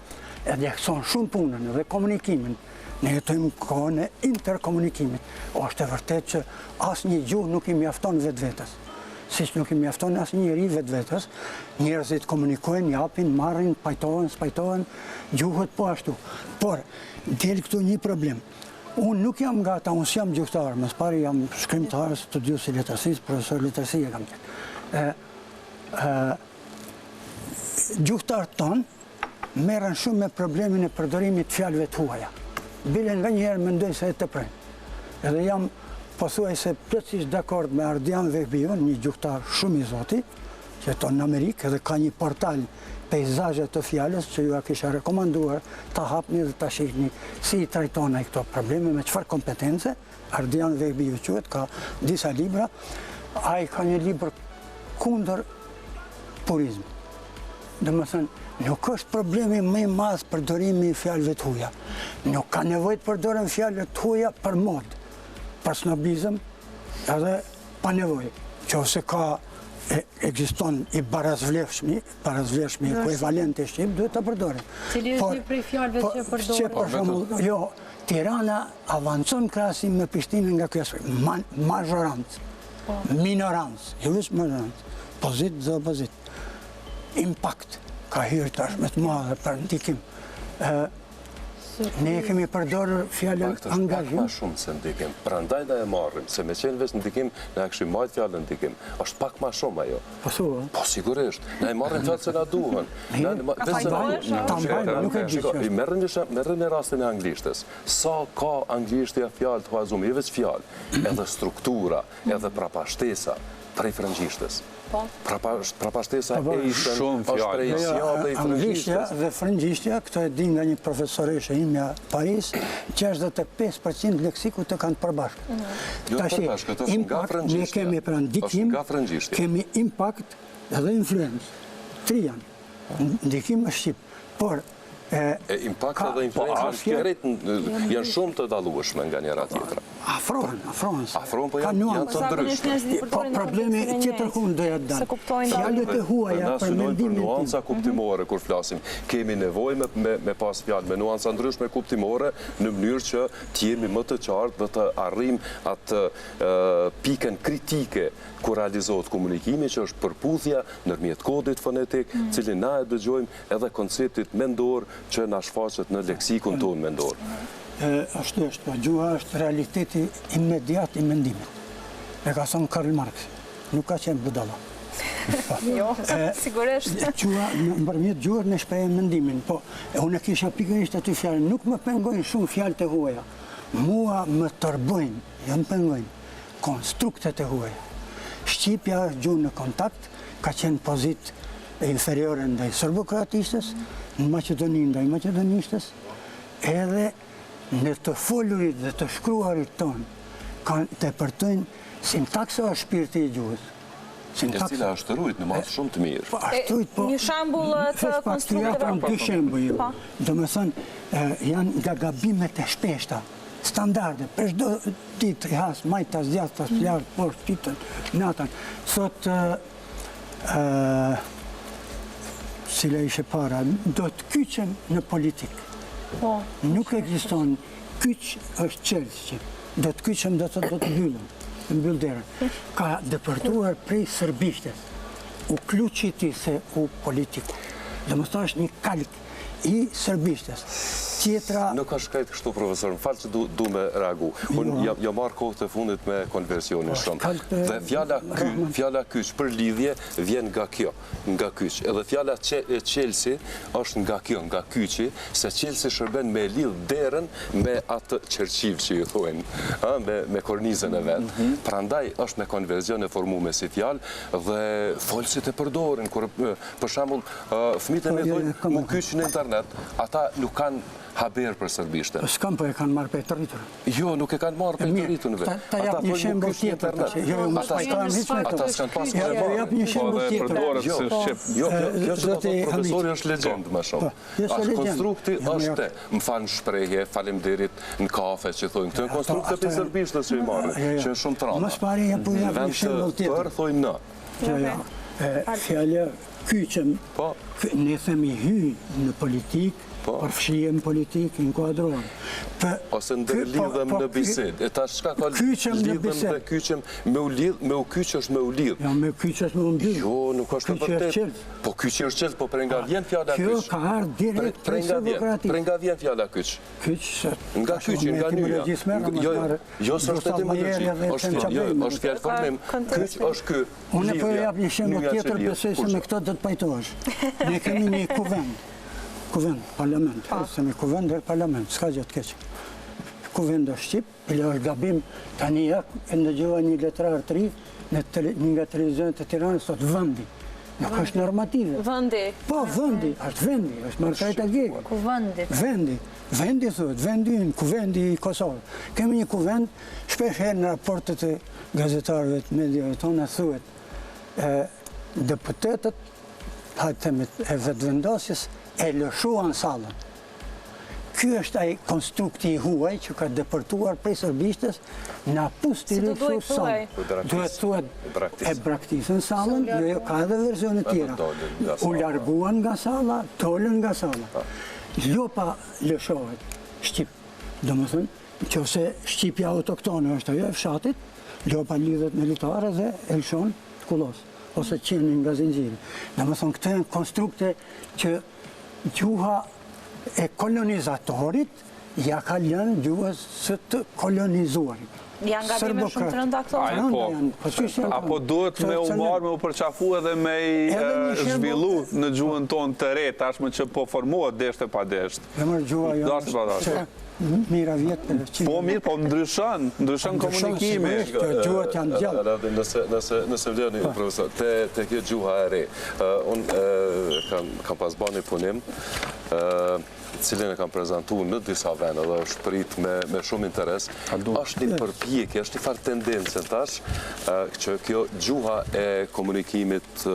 Speaker 2: edhe këson shumë punën dhe komunikimin. Ne jetojmë kohën e interkomunikimit. Është e vërtet që asë një gjuhë nuk i mjafton vetvetes. Siç nuk i mjafton asë njëri vetvetes, njerëzit komunikojnë, japin, marrin, pajtohen, spajtohen, gjuhët po ashtu. Por, del këtu një problem. Unë nuk jam nga ata, unë s'jam gjuhëtar, më pari jam shkrimtar, studius i letërsis, profesor letërsie kam qenë. Gjuhëtarët tonë merren shumë me problemin e përdorimit fjalëve të huaja. Bile nga njëherë mendoj se e të prejnë. Edhe jam pothuajse plotësisht dakord me Ardian Vehbiun, një gjuhëtar shumë i zoti, që jeton në Amerikë edhe ka një portal peizazhe të fjalës që ju a kisha rekomanduar ta hapni dhe ta shihni si i trajton ai këto probleme, me çfarë kompetence. Ardian Vehbiu quhet, ka disa libra. Ai ka një libër kundër purizm. Domethënë, nuk është problemi më i madh përdorimi i fjalëve të huaja. Nuk ka nevojë të përdoren fjalë të huaja për mod, për snobizëm, edhe pa nevojë. Nëse ka ekziston i barazvlefshmi ekuivalent e shqip, duhet ta përdorim.
Speaker 3: Cili është një prej fjalëve që përdoren?
Speaker 2: Për shembull, jo, Tirana avancon krahasim me Prishtinën nga ky aspekt. Mazhorancë, minorancë, jo vetëm mazhorancë, pozit dhe opozit. Impact ka hyrë tash me të madhe për ndikim. Ne kemi përdorur fjalën angazhim.
Speaker 5: Pak ma shumë se ndikim, prandaj na e marrim, se me qenë veç ndikim, na e kishim marrë fjalën ndikim. Është pak ma shumë ajo.
Speaker 2: Po thua?
Speaker 5: Po sigurisht, na e marrim fjalë se na duhen. Merrem në rastin e anglishtes. Sa ka anglishtja fjalë të huazuar, jo veç fjalë, edhe struktura, edhe prapashtesa prej frëngjishtes. Prapashtesa e ishën është prej sjave i frëngjishtës.
Speaker 2: Anglishtja dhe frëngjishtja, këto e di nga një profesoreshe imja Paris, 65% leksikut të kanë përbashkë.
Speaker 5: Jo përbashkë, të është nga frëngjishtja.
Speaker 2: Ne kemi pra ndikim, kemi impact edhe influencë. Tri janë. Ndikim është shqip. Por,
Speaker 5: impact edhe influencë janë shumë të dallueshme nga njëra tjetra.
Speaker 2: Afrohen.
Speaker 5: Afrohen, po janë të ndryshme.
Speaker 2: Po problemi tjetër ku doja të dal. Fjalët e huaja për mendimin tim.
Speaker 5: Nuanca kuptimore kur flasim. Kemi nevojë me pas fjalë me nuanca ndryshme kuptimore në mënyrë që të jemi më të qartë dhe të arrijm atë pikën kritike kur realizohet komunikimi, që është përputhja ndërmjet kodit fonetik, cilin na e dëgjojmë, edhe konceptit mendor që na shfaqet në leksikun tonë mendor.
Speaker 2: Ashtu është, po gjuha është realiteti imediat i mendimit. E ka thënë Karl Marx, nuk ka qenë budalla.
Speaker 4: Jo, sigurisht.
Speaker 2: Nëpërmjet gjuhës ne shprehim mendimin, po unë kisha pikërisht aty fjalë, nuk më pengojnë shumë fjalët e huaja. Mua më tërbojnë, jo më pengojnë, konstruktet e huaja. Shqipja është gjuhë në kontakt, ka qenë pozit inferiore ndaj serbokroatistës, në Maqedoni ndaj maqedonishtës, edhe në të folurit dhe të shkruarit tonë të përtojnë sintaksa o shpirti i gjuhës.
Speaker 5: E cila është rujt në masë shumë të mirë.
Speaker 4: Një shambull të konstrukteve.
Speaker 2: Dy shembuj. Do më thënë, janë nga gabimet e shpeshta, standarde, për çdo ditë i has, majtas, djathtas, flarë, poshtë, ditën, natën. Thot, cila ishe para, do të kyqem në politikë. Nuk ekziston, kyç është qelë, do të kyqem, do të mbyllëm, mbyll derën. Ka depërtuar prej sërbishtes, u kluqiti se u politiku. Dhe më thash një kalk i sërbishtes. Tjetra...
Speaker 5: Nuk është krejt kështu, profesor, më falë që du me reagu. Unë jam marrë kohë të fundit me konversionin shumë. Dhe fjala kyç për lidhje vjen nga kjo, nga kyç. Edhe fjala qelsi është nga kjo, nga kyçi, se qelsi shërben me lidh derën me atë qerqiv që ju thujnë, me kornizën e vetë. Prandaj është me konversion e formume si fjalë dhe folësit e përdorin. Për shembull, fëmijët e mi thujnë mu kyç në internet, ata nuk kanë haber për serbishtën.
Speaker 2: S'kam, po e kanë marrë për të rritur.
Speaker 5: Jo, nuk e kanë marrë për të rritën vetë.
Speaker 2: Ta jap një shembull tjetër. Jo, mos pajtohem hiç me
Speaker 5: Ata s'kanë pas
Speaker 2: Ja, jap një
Speaker 1: Po
Speaker 2: shembull
Speaker 1: dhe
Speaker 2: tjetër.
Speaker 1: përdoret si shqip.
Speaker 5: Jo, kjo që
Speaker 2: Zoti
Speaker 5: do profesori
Speaker 2: Hamid.
Speaker 5: është legjendë më shumë.
Speaker 2: Jo, s'e legjendë.
Speaker 5: Konstrukti
Speaker 2: Jo,
Speaker 5: është
Speaker 2: jo.
Speaker 5: te, më falë shprehje, faleminderit në kafe që thonë. Këto janë konstrukte për serbishtës që i marrin, që është shumë trana.
Speaker 2: Mos pari jap një shembull tjetër.
Speaker 5: Për thojnë në.
Speaker 2: Fjala kyçem,
Speaker 5: Po.
Speaker 2: ne themi hy në politikë, përfshihem politikë, inkuadrohen.
Speaker 5: Ose ndërlidhem në bisedë. E tash çka ka
Speaker 2: Kyçem në
Speaker 5: lidhem
Speaker 2: bisedë.
Speaker 5: dhe kyçem me u lidh, me u kyç është me u lidh.
Speaker 2: Ja, me kyç është me u mbyll.
Speaker 5: Jo, nuk është
Speaker 2: Kyç është
Speaker 5: vërtet.
Speaker 2: qelë.
Speaker 5: Po kyç është qelë, po prej nga vjen fjala kyç.
Speaker 2: Kjo ka ardhur direkt prej demokratikë.
Speaker 5: Prej nga vjen fjala kyç.
Speaker 2: Kyç.
Speaker 5: Nga kyçi, nga nyja. Jo, s'është etimologji, është fjalë formim. Kyç është ky.
Speaker 2: Unë po jap një shembull tjetër, besoj se me këto do të pajtohesh. Ne kemi një kuvend, parlament, se me kuvend dhe parlament, s'ka gjë të keq. Kuvend është Shqip, ile është gabim, tani ja e ndëgjova një letrar të ri, nga televizionet e Tiranës, sot vëndi. Nuk është normative.
Speaker 4: Vëndi.
Speaker 2: Po, vëndi, është vendi, është markajt agege.
Speaker 3: Kuvendit.
Speaker 2: Vendi thuhet, vendi ynë, kuvendi i Kosovës. Kemi një kuvend, shpesh herë në raportet e gazetarëve të mediave tona thuhet, deputetët, e vetëvendosjes, e lëshuan sallën. Ky është ai konstrukti i huaj që ka depërtuar prej serbishtës na pusti lëshu sallën. Duhet thuhet e braktisën sallën, jo ka edhe versione tjera. U larguan nga salla, dolën nga salla. Lopa lëshohet Shqip. Domethënë, nëse Shqipja autoktone është ajo e fshatit, lopa lidhet me litare dhe e lëshon kullos ose qenin nga zinxhiri. Domethënë, këto janë konstrukte që gjuha e kolonizatorit ja ka lënë gjuhës së të kolonizuarit.
Speaker 4: Janë gabime shumë të rënda këto?
Speaker 1: Apo duhet me u marrë, me u përqafu edhe me i zhvillu në gjuhën tonë të re, tashmë që po formohet deshte pa deshte.
Speaker 2: Zemër gjuha janë mira vjetë.
Speaker 1: Po mirë, po ndryshon komunikimi.
Speaker 2: Gjuhat janë gjallë.
Speaker 5: Nëse vlerë një profesor, te kjo gjuha e re, unë kam pas ba një punim, cilin e kam prezentu në disa vene dhe është prit me shumë interes, është një përpjekje, është një farë tendencën tash, që kjo gjuha e komunikimit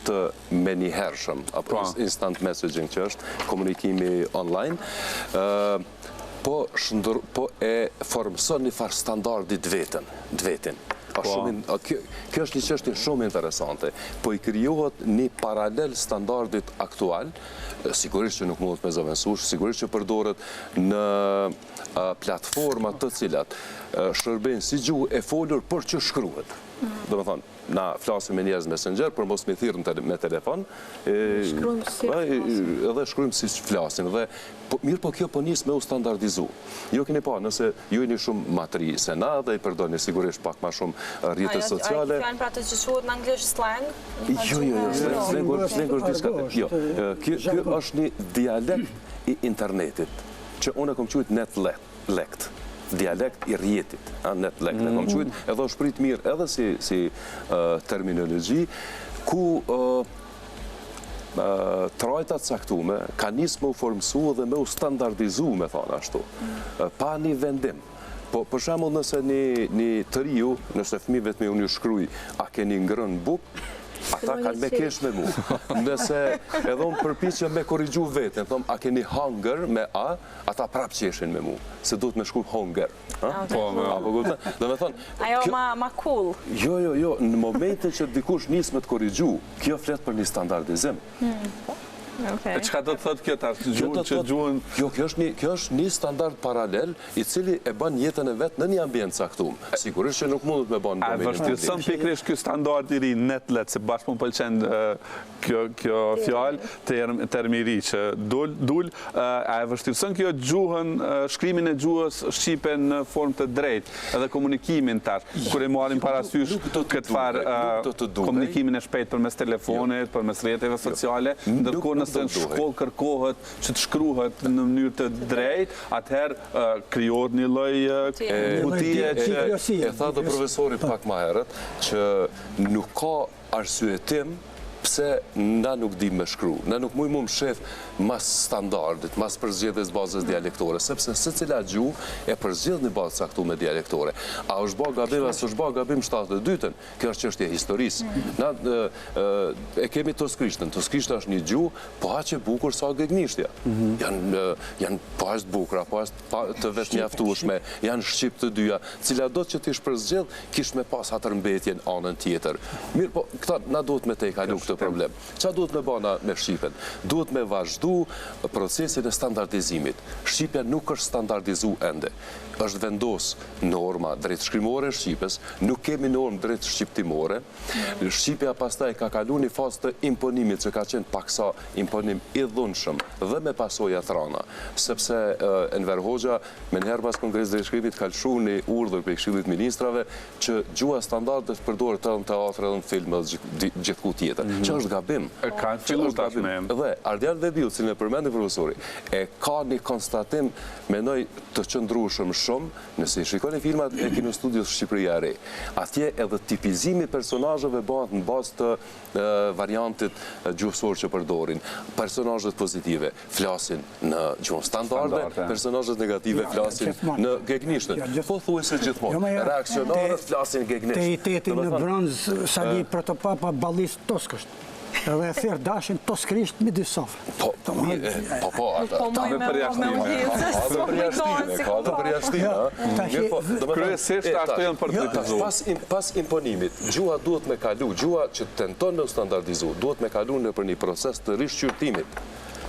Speaker 5: të menjëhershëm, apo instant messaging që është, komunikimi online, po e formëson një farë standardit vetin. Kjo është një çështje shumë interesante, po i krijohet një paralel standardit aktual, sigurisht që nuk mundet me zëvendësuar, sigurisht që përdoret në platforma të cilat shërbejnë si gjuhë e folur për që shkruhet. Do me thonë, na flasim me njerëz messenger, për mos me thirrën me telefon, edhe shkrujmë si flasim. Mirë po kjo po njës me u standardizu. Jo keni pa, nëse ju jeni shumë matri se na dhe i përdojni sigurisht pak ma shumë rrjetet sociale.
Speaker 4: A i fjallë pra të që shuhet në anglisht slang?
Speaker 5: Jo, slang është diska. Kjo është një dialekt i internetit, që unë e kom quajt netlekt. Dialekt i rjetit, netlekt, e kom quajt, edhe është prit mirë edhe si terminologji, ku trajtat saktume ka njës me u formësu dhe me u standardizu, me thonë ashtu, pa një vendim. Po, për shembull, nëse një të riu, nëse fëmijëve të me unë ju shkruj, a keni ngrënë buk, ata kanë me kesh me mu. Nëse edhe unë përpiqem me korrigju vetën, thom, a keni hunger me a, ata prap qeshin me mu, se duhet me shkruaj hunger.
Speaker 4: Ajo ma cool.
Speaker 5: Jo, në momentin që dikush nis me të korrigju, kjo flet për një standardizim.
Speaker 1: E qka do të thotë kjo tash, gjuhën?
Speaker 5: Jo, kjo është një standard paralel i cili e bën jetën e vetë në një ambient caktuar. Sigurisht që nuk mundet me bën në domenin.
Speaker 1: A vështirëson pikërisht ky standard i ri netlet, se bashkë më pëlqen kjo fjalë termiri që dul, a e vështirëson kjo gjuhën, shkrimin e gjuhës shqipe në formë të drejtë, edhe komunikimin tash, kur e marrim parasysh këtë farë komunikimin e shpejt përmes telefonit, përmes rrjeteve sociale, ndërkohë nëse në shkollë kërkohet që të shkruhet në mënyrë të drejtë, atëherë krijohet një lloj kutije që
Speaker 5: e tha dhe profesori pak më herët që nuk ka arsyetim pse na nuk di me shkru, na nuk mujmë më shef mas standardit, mas përzgjedhjes bazës dialektore, sepse se cila gjuhë e përzgjedh një bazë caktuar me dialektore. A është bë gabim, as është bë gabim 72-ën, kjo është çështje historisë. Na e kemi Toskrishten. Toskrishta është një gjuhë po aq e bukur sa gegnishtja. Janë po aq të bukura, po aq të vetëmjaftueshme, janë shqip të dyja, cila do që ti shpërzgjedh, kish me pas hatërmbetjen anën tjetër. Mirë, po këta na duhet me te kalu këtë problem. Çfarë duhet me bëna me shqipen? Duhet me vazhdu procesin e standardizimit. Shqipja nuk është standardizu ende. Është vendos norma drejt shkrimore e Shqipës, nuk kemi normë drejt shqiptimore. Shqipja pastaj ka kalu një fazë të imponimit që ka qenë paksa imponim i dhunshëm dhe me pasoja thrana. Sepse Enver Hoxha me njëherë pas kongresit dhe shkripit ka lëshu një urdhër për Këshillit Ministrave që gjua standardet përdoret edhe në teatr edhe në film edhe gjithku tjetër. Që është gabim.
Speaker 1: Ka fillu tashme.
Speaker 5: Dhe Ardian Vebiu, si me përmendi profesori, e ka një konstatim menoj të qëndrueshëm shumë, nëse i shikoni filmat e kinostudios Shqipëria e Re. Atje edhe tipizimi personazheve bëhet në bazë të variantit gjuhësor që përdorin. Personazhet pozitive flasin në gjuhën standarde, personazhet negative flasin në gegnishtën. Po thuajse gjithmonë. Reakcionarët flasin gegnisht.
Speaker 2: Teiteti në bronz Sali Protopapa ballis Toskësht. Edhe e thirë dashin Toskrisht me dy sofrë.
Speaker 5: Po, ata me përjashtime, ka dhe përjashtime.
Speaker 1: Kryesisht ashtu janë përtitizuar.
Speaker 5: Pas imponimit, gjua duhet me kalu, gjua që tenton me standardizu, duhet me kalu në për një proces të rishqyrtimit.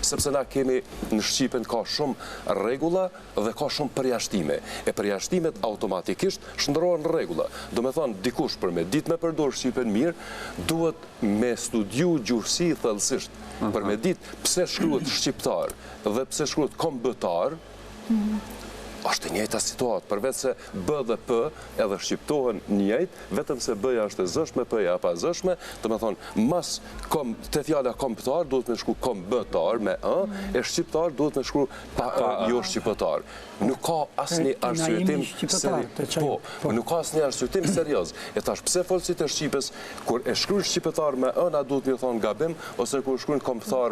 Speaker 5: Sepse na kemi në Shqipen ka shumë regula dhe ka shumë përjashtime. E përjashtimet automatikisht shndrohen në regula. Do me thonë, dikush për me dit me përdor Shqipen mirë, duhet me studiu gjuhësi thellësisht. Për me dit pse shkruhet shqiptar dhe pse shkruhet kombëtar, është e njëjta situatë, përveç se B dhe P edhe shqiptohen njëjtë, vetëm se B-ja është e zëshme, P-ja pa zëshme, do me thonë, mas te fjala kombëtar duhet me shkru kombëtar me ë, e shqiptar duhet me shkru jo shqiptar. Nuk ka asnjë arsyetim nuk ka asnjë arsyetim serioz. E thash pse folësit e Shqipës, kur e shkruajnë shqiptar me ë, na duhet me thonë gabim, ose kur shkruajnë kombëtar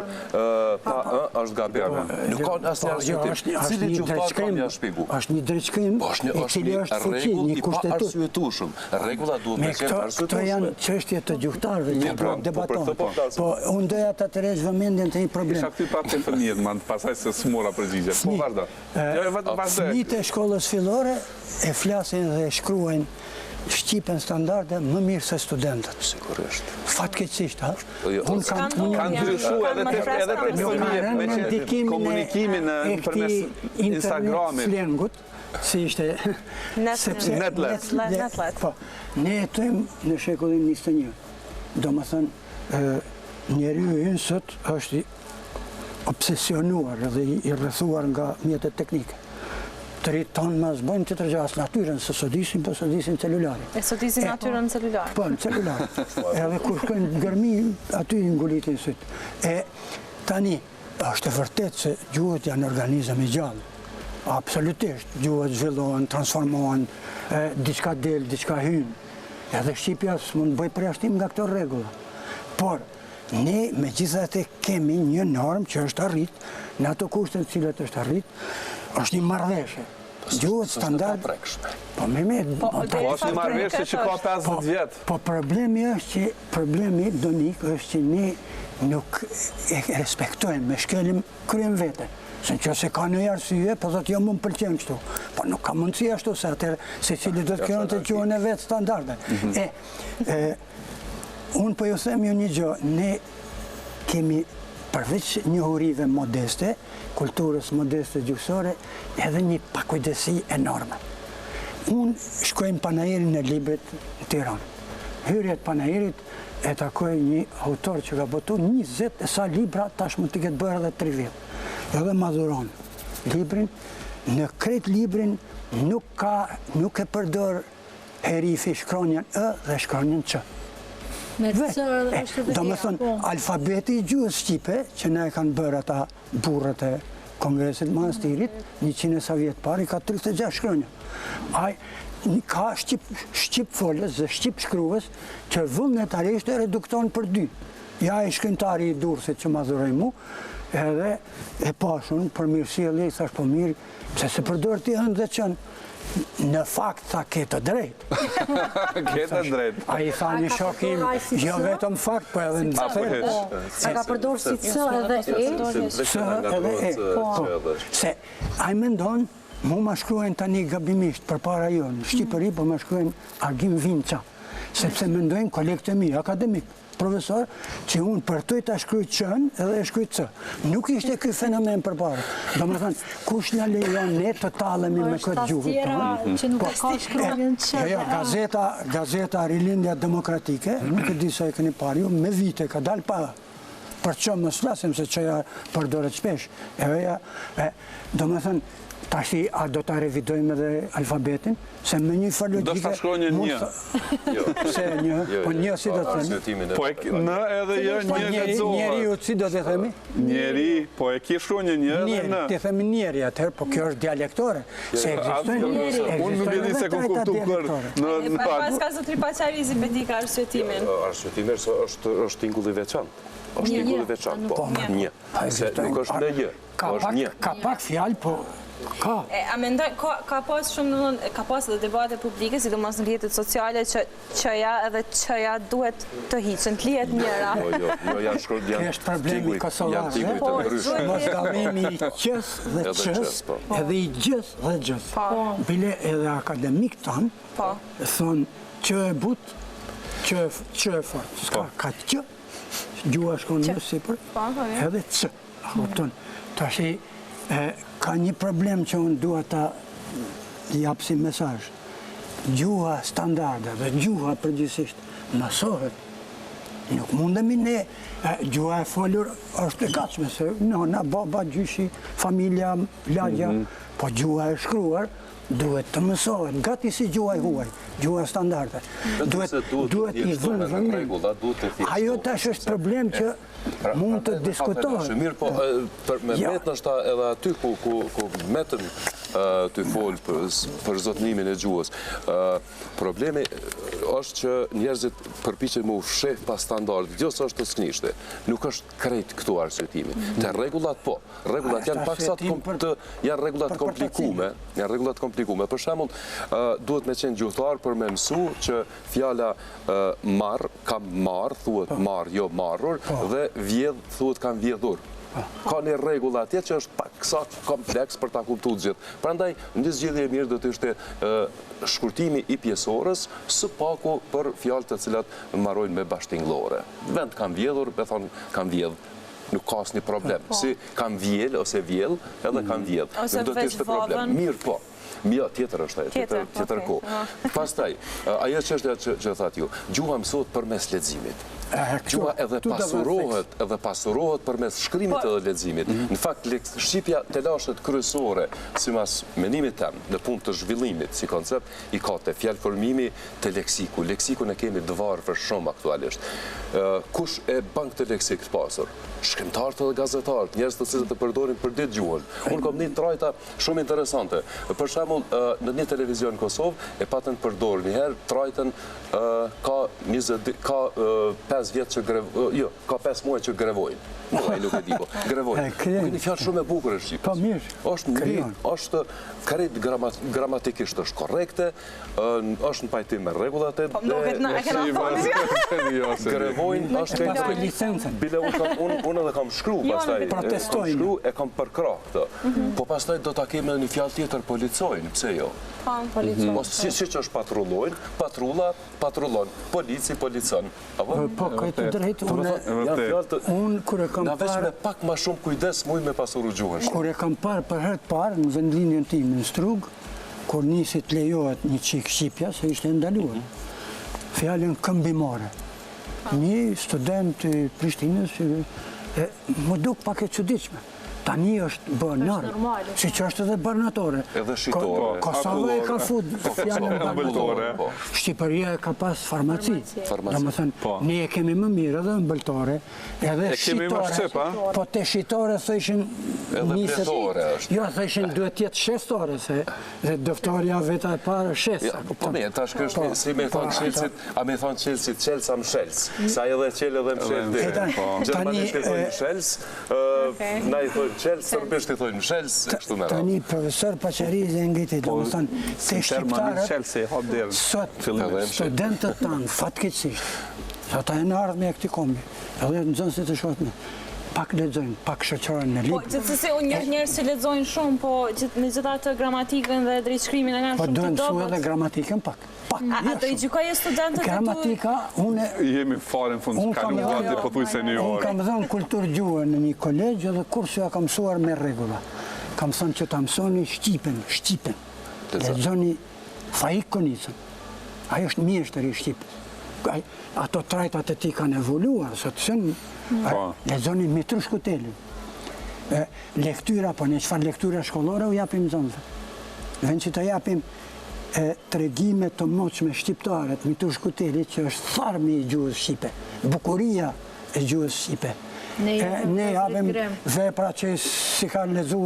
Speaker 5: pa ë, është gabim. Nuk ka asnjë arsyetim. Cili gjuhëtar ka më shpjegu?
Speaker 2: Është një drejtshkrim i cili është fuqi, një
Speaker 5: kushtetueshëm. Rregulla duhet të ketë arsyetueshme.
Speaker 2: Këto janë çështje të gjuhëtarëve që debatojnë. Po unë doja ta tërheq vëmendjen te një problem.
Speaker 1: Kisha këty prapë te fëmijët, më pasaj se s'mora përgjigje. Po vazhdo.
Speaker 2: Fëmijët e shkollës fillore e flasin dhe e shkruajnë shqipen standarde më mirë se studentët.
Speaker 5: Sigurisht.
Speaker 2: Fatkeqësisht, ha?
Speaker 1: Kanë ndryshuar edhe tek fëmijët me që komunikimin nëpërmes Instagramit.
Speaker 2: Slengut, si ishte
Speaker 4: Netlet.
Speaker 2: Po, ne jetojmë në shekullin 21. Domethënë, njeriu ynë sot është obsesionuar dhe i rrethuar nga mjetet teknike. Të rritë tonë më zbojnë të tërgjas natyren, se sot disin, po sot disin celulari.
Speaker 4: E sot disin natyren në celular?
Speaker 2: Po, në celular. Edhe kur shkojnë gërmi, aty i ngulitin sytë. E tani, është e vërtet se gjuhët janë organizëm i gjallë. Absolutisht, gjuhët zhvillohen, transformohen, diçka del, diçka hynë. Edhe Shqipja së mund bëj përjashtim nga këto regula. Por, ne me gjithate kemi një normë që është arrit, në ato kushtet cilët është arrit, është një marrëveshje. Gjuhët standard... Po me...
Speaker 1: është një marrëveshje që ka 50 vjetë.
Speaker 2: Po problemi është që... Problemi donik është që ne nuk e respektojmë, me shkelim kryen vete. Se në që se ka në arsye, po thotë jo më pëlqen kështu. Po nuk ka mundësi ashtu, se atër se cili do të kërën të gjuhën e vetë standarde. Unë po ju them ju një gjë, ne kemi përveç njohurive modeste, kulturës modeste gjuhësore, edhe një pakujdesi enorme. Unë shkojmë panajirin e librit në Tiranë. Hyrjet panajirit e takoj një autor që ka botu 20 e sa libra, tash mund të ketë bërë edhe 3 vjetë. Edhe madhuron librin, në krejt librin nuk e përdor herifi shkronjën ë dhe shkronjën ç. Do me thonë, alfabeti i gjuhës shqipe, që ne e kanë bërë ata burrët e Kongresit Manastirit, 100 e sa vjetë pari, ka 36 shkronja. Ka shqip folës dhe shqip shkruves që vullnetarisht e redukton për 2. Ja e shkrimtari i Durrësit që ma dhuroj mu, edhe e pashun për mirësjellje, i thash po mirë, pse se përdor ti hënë dhe qënë. Në fakt, tha, ketë drejt.
Speaker 1: Ketë drejt.
Speaker 2: A i tha një shokim, jo vetëm fakt, po edhe në thërë.
Speaker 3: A ka përdorë si C edhe E?
Speaker 2: C edhe E. Se, a i mendon, mu ma shkruajnë tani gabimisht për para jonë, në Shqipëri, po ma shkruajnë Agim Vinca, sepse mendojnë kolegët e mi, akademik, profesor, që unë për të ta shkruaj qën edhe e shkruaj C. Nuk ishte ky fenomen për para. Do më thënë, kush në lejon ne të talemi me këtë gjuhë tonë?
Speaker 3: Që nuk ka shkruajnë që...
Speaker 2: Jo, gazeta Rilindja Demokratike, nuk e di sa e këni parë ju, me vite ka dalë pa. Për që më slasim se që ja përdoret shpesh. Do më thënë, tashi, a do ta revidojmë edhe alfabetin? Se me një farë logike...
Speaker 1: Do shta shkronjë një.
Speaker 2: Se një, po një si do të themi?
Speaker 1: Po në edhe një gëzohet.
Speaker 2: Njeri u si do të themi?
Speaker 1: Njeri, po e ki shkronjë një edhe në.
Speaker 2: Të themi njeri atëherë, po kjo është dialektore. Se egzistojnë...
Speaker 1: Unë nuk e di se ku kuptu për...
Speaker 4: Pas ka zotri Paçarizi bedi ka arsyetimin.
Speaker 5: Arsyetimin është tingulli veçantë. është tingulli veçantë, po, një. Se nuk është në një, është një.
Speaker 2: Ka pak fjalë, po...
Speaker 4: A mendoj, ka pas shumë, ka pas edhe debate publike, sidomos në rrjetet sociale, që qëja edhe qëja duhet të hiqen, të lihet njëra.
Speaker 5: Jo, janë shkruar, janë
Speaker 2: është problemi kosovar.
Speaker 5: janë të ndryshme.
Speaker 2: Mos dallimi i qës dhe qës, edhe i gjës dhe gjës. Bile edhe akademik tanë, thonë që e but, që e fort. Ska ka që, gjua shkon në sipër, edhe që. Tashi, ka një problem që unë dua ta japë si mesazh. Gjuha standarde dhe gjuha përgjithsisht mësohet. Nuk mundemi ne, gjuha e folur është e gatshme, se nona, baba, gjyshi, familja, lagja, po gjuha e shkruar duhet të mësohet, gati si gjuha e huaj, gjuha standarde. Duhet i vënë. Ajo tash është problem që mund të diskutohet.
Speaker 5: Mirë, po, me metën është edhe aty ku metën të folë për zotënimin e gjuhës. Problemi është që njerëzit përpiqen me u fsheh pas standardit, jo se është të sknishte. Nuk është krejt këtu arsyetimi. Te rregullat po. Rregullat janë paksat janë rregullat komplikume, Për shembull, duhet me qenë gjuhëtar për me mësu që fjala marr, kam marr, thuhet marr, jo marrur, dhe vjedh, thuhet kam vjedhur. Ka një rregull atje që është paksa kompleks për ta kuptuar gjithë. Prandaj, një zgjidhje e mirë do të ishte shkurtimi i pjesorës, së paku për fjalë të cilat mbarojnë me bashkëtingëllore. Vend kam vjedhur, me thonë kam vjedh. Nuk ka asnjë problem. Si kam vjel ose vjell, edhe kam vjedh. Nuk do të ishte problem. Mirë po. Jo, tjetër është ajo, tjetër kohë. Pastaj, ajo çështja që thatë ju, gjuha mësohet përmes leximit. Gjuha edhe pasurohet përmes shkrimit edhe leximit. Në fakt, shqipja të lashet kryesore, sipas menimit tem, në punë të zhvillimit si koncept, i ka te fjalëformimi te leksiku. Leksikun e kemi dëvarfër shumë aktualisht. Kush e ban këtë leksik të pasur? Shkrimtarët dhe gazetarët, njerëz të cilët e përdorin për ditë gjuhën. Unë kam një trajta shumë interesante. Për shembull, në një televizion në Kosovë e patën përdor një herë trajtën ka 5 vjet që ka 5 muaj që grevojnë. Nuk e di po. Grevojnë. Një fjalë shumë e bukur është shqiptare.
Speaker 2: Po mirë.
Speaker 5: Është krejt gramatikisht është korrekte, është në pajtim me rregullat e grevojnë është
Speaker 2: licencën.
Speaker 5: Bile unë edhe kam shkru, pastaj
Speaker 2: protestojnë.
Speaker 5: E kam përkrah këtë. Po pastaj do ta kemi edhe një fjalë tjetër, policojnë, pse jo? Si që është patrullojnë, patrullon, polici, policon.
Speaker 2: Po, këtë drejt, unë kërë kam
Speaker 5: na veç me pak ma shumë kujdes muj me pasuru gjuhën.
Speaker 2: Kur e kam parë për herë të parë në vendlinjën tim në Strug, kur nisi të lejohet një çik shqipja, se ishte ndaluar. Fjalën këmbimore. Një student i Prishtinës më duk pak e çuditshme. tani është bërë nërë, si që është edhe bërnatore.
Speaker 5: Edhe shqitore.
Speaker 2: Kosova e ka fut fjallën bërnatore. Shqipëria e ka pas farmaci. Do më thënë, ne e kemi më mirë edhe në bëltore, edhe shqitore. Po të shqitore thëshin niset. Jo, thëshin duhet jetë shestore, se dëftoria veta e parë shesa.
Speaker 5: Po ne, tash kështë si me thonë qelësit, a me thonë qelësit qelës am shelës. Sa edhe qelë edhe më shelë. Gjermanisht i thonë shelës, na i thonë qelës, sërbisht i thonë shelës, kështu me
Speaker 2: tani profesor Paçarizi ngiti, do më thonë, të shqiptarët, sot studentët tanë, fatkeqësisht, ata e në ardhme e këti kombi, edhe në zënësit të shotme, pak lexojnë, pak shoqërojnë në libë.
Speaker 4: Po, gjithsesi unë njerëz që lexojnë shumë, po me gjitha të gramatikën dhe drejtshkrimin e kanë shumë të dobët.
Speaker 2: Po duhen mësue edhe gramatikën pak.
Speaker 4: Ato i gjykojë studentët
Speaker 2: gramatika, unë
Speaker 1: jemi fare në fund, kalu gati pothuajse një orë.
Speaker 2: Unë kam dhënë kulturë gjuhën në një kolegj dhe kursja kam mësuar me rregulla. Kam thënë që ta mësoni shqipen. Lexoni Faik Konicën. Ajo është mjeshtër i shqip. Ato trajtat e tij kanë evoluar, sot sen lexoni Mitru Shkutelin. Lektyra, po ne çfarë lektyra shkollore u japim zonëve. Vend që të japim tregime të moqme shqiptarët, Mitru Shkutelit, që është tharmi i gjuhës shqipe, bukuria e gjuhës shqipe. Ne japim vepra që si kanë lezu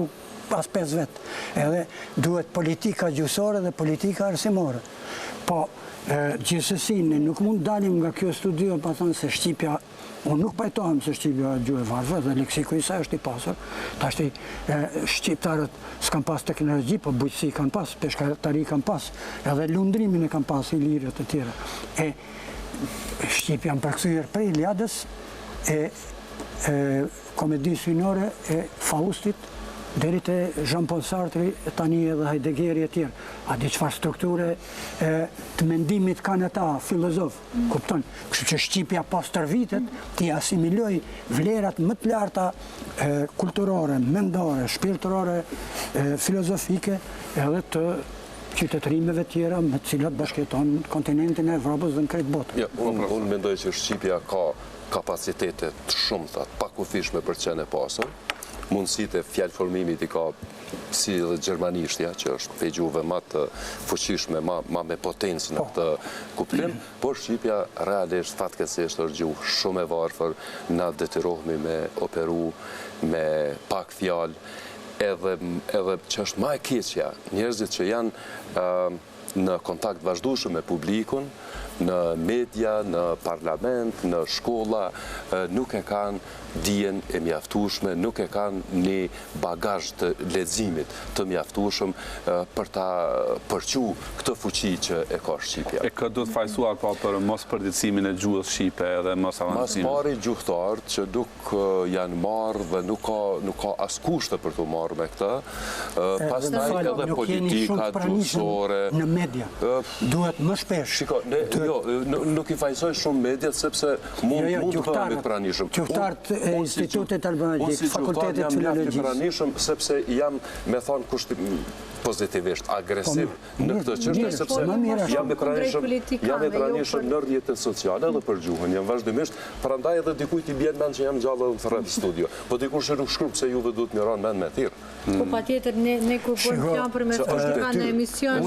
Speaker 2: pas 5 vetë. Edhe duhet politika gjuhësore dhe politika arsimore. Po, gjithsesi, ne nuk mund dalim nga kjo studio pa thënë se Shqipja, unë nuk pajtohem se Shqipja gjuhë e varfë, dhe leksiku i saj është i pasur. Tashti shqiptarët s'kan pas teknologji, po bujqësi kanë pas, peshkatari kanë pas, edhe lundrimin e kanë pas, i lirët e tjera. E Shqipja më përkësujer prej Iliadës, komedi synore e Faustit, deri te Jean-Paul Sartre, tani edhe Heideggeri e tjerë. A di çfarë strukture të mendimit kanë ata, filozof, kupton? Kështu që Shqipja pas tërvitet t'i asimiloj vlerat më të larta kulturore, mendore, shpirtërore, filozofike, edhe të qytetërimeve tjera me të cilat bashkëjeton kontinentin e Evropës dhe në krejt botën.
Speaker 5: Unë mendoj që Shqipja ka kapacitete të shumta, pa kufishme për qenë e pasur. Mundësit e fjallëformimit i ka si dhe gjermanishtja, që është pe gjuhëve ma të fuqishme, ma me potencë në këtë kuptim, por Shqipja realisht fatkeqësisht është gjuhë shumë e varfër, na detyrohemi me operu, me pak fjallë, edhe që është ma e keqja, njerëzit që janë në kontakt vazhdueshëm me publikun, në media, në parlament, në shkolla, nuk e kanë dijen e mjaftueshme, nuk e kanë një bagazh të leximit të mjaftueshëm për ta përqu këtë fuqi që e ka Shqipja.
Speaker 1: E këtë do të fajsuar për mos përditësimin e gjuhës shqipe edhe mos avancimin?
Speaker 5: Mas pari gjuhëtarët që nuk janë marrë dhe nuk ka as kushte për të marrë me këtë, pastaj edhe politika gjuhësore.
Speaker 2: Në media, duhet më shpesh.
Speaker 5: Jo, nuk i fajsoj shumë mediat, sepse mund të bëhemi të pranishëm.
Speaker 2: Gjuhëtarët e Institutit Albanagjik, Fakultetit Filologjisë.
Speaker 5: Unë si gjuhëtar jam pranishëm, sepse jam, me thonë kushtim pozitivisht, agresiv në këtë çështje, sepse jam e pranishëm në rrjetet sociale edhe për gjuhën, jam vazhdimisht, prandaj edhe dikujt i bjen mend që jam gjallë edhe në thërret studio. Po dikush nuk shkrup se juve duhet më rënë mend me thirr.
Speaker 3: Po patjetër ne kur bëjmë plan për metodika në emision,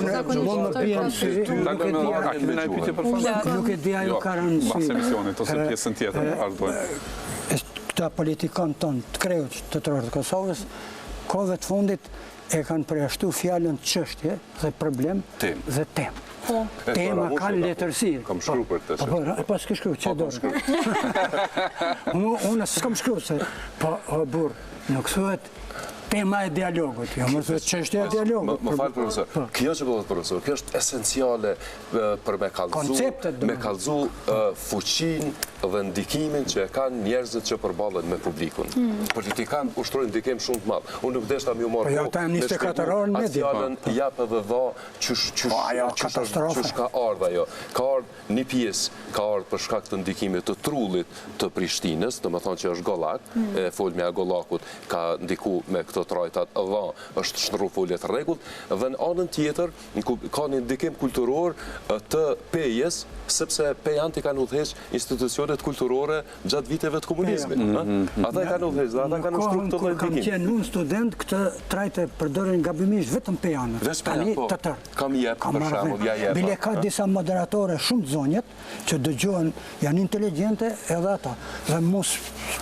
Speaker 2: nuk e di ajo ka rëndësi.
Speaker 1: Pas emisionit ose pjesën tjetër, vazhdojmë.
Speaker 2: Këta politikanë tonë të krejut të tërë të Kosovës, kohëve të fundit e kanë përjashtu fjallën çështje dhe problem dhe temë. Tema kanë letërsi.
Speaker 5: Kam shkru për të shkru.
Speaker 2: Po s'ke shkru, që dorë? Unë s'kam shkru, se po burë, nuk thuhet tema e dialogut, jo më thuhet çështja e dialogut.
Speaker 5: Më falë, profesor, kjo që bëhet, profesor, kjo është esenciale për me kallëzu fuqin dhe ndikimin që e kanë njerëzit që përballen me publikun. Politikanë ushtrojnë ndikim shumë të madh. Unë nuk deshta më u marr.
Speaker 2: Po ja ta 24 orë në media.
Speaker 5: Jap edhe dha çush ka ardhur ajo. Ka ardhur një pjesë, ka ardhur për shkak të ndikimit të trullit të Prishtinës, domethënë që është gollak, e folmja e gollakut ka ndikuar me këtë të trajtat dha është shtru folje të rregullt, dhe në anën tjetër ka një ndikim kulturor të pejes, sepse pejanti kanë udhëheq institucionet kulturore gjatë viteve të komunizmit. Ata kanë udhëheq, ata kanë ushtruar këtë lloj
Speaker 2: Kam
Speaker 5: ndikimi.
Speaker 2: qenë unë student, këtë trajte përdorin gabimisht vetëm pejanët.
Speaker 5: Veç pejanët, po.
Speaker 2: Të tërë.
Speaker 5: Kam jep, për shembull, ja jep.
Speaker 2: Bile ka disa moderatore shumë të zonjet që dëgjohen, janë inteligjente edhe ata. Dhe mos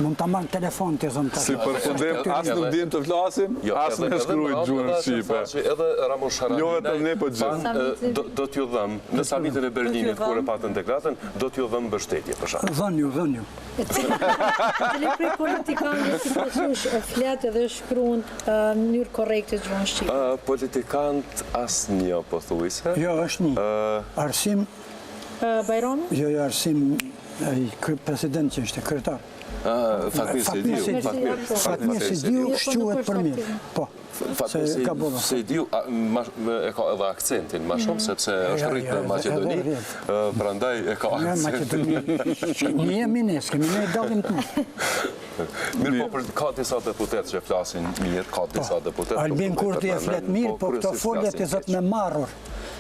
Speaker 2: mund ta marrë telefon të zëmë
Speaker 1: Si përfundim, asë nuk dim të flasim, asë në shkrujt gjuhën shqipe.
Speaker 5: Edhe Rrahman
Speaker 1: Jo vetëm ne, po gjithë.
Speaker 5: do t'ju dhëm, në samitin e Berlinit, kur e patën dekretën, do t'ju dhëm mbështetje, për shembull.
Speaker 2: Dhënju.
Speaker 3: Cili prej politikanëve si pasush flet edhe shkruan në mënyrë korrekte gjuhën shqipe?
Speaker 5: Politikant asnjë pothuajse.
Speaker 2: Jo, është një. Arsim,
Speaker 3: Bajrami?
Speaker 2: jo, Arsim, president që ishte kryetar.
Speaker 5: Fatmir
Speaker 2: Sidiu shquhet për mirë. Po.
Speaker 5: Sidiu e ka edhe akcentin ma shumë, sepse është rritë në Maqedoni, prandaj e ka akcentin.
Speaker 2: Një jemi ne, s'kemi ne dalim të më.
Speaker 5: Mirë, po ka disa deputet që flasin mirë, ka disa deputet.
Speaker 2: Albin Kurti e flet mirë, po këto foljet i zot me marrur.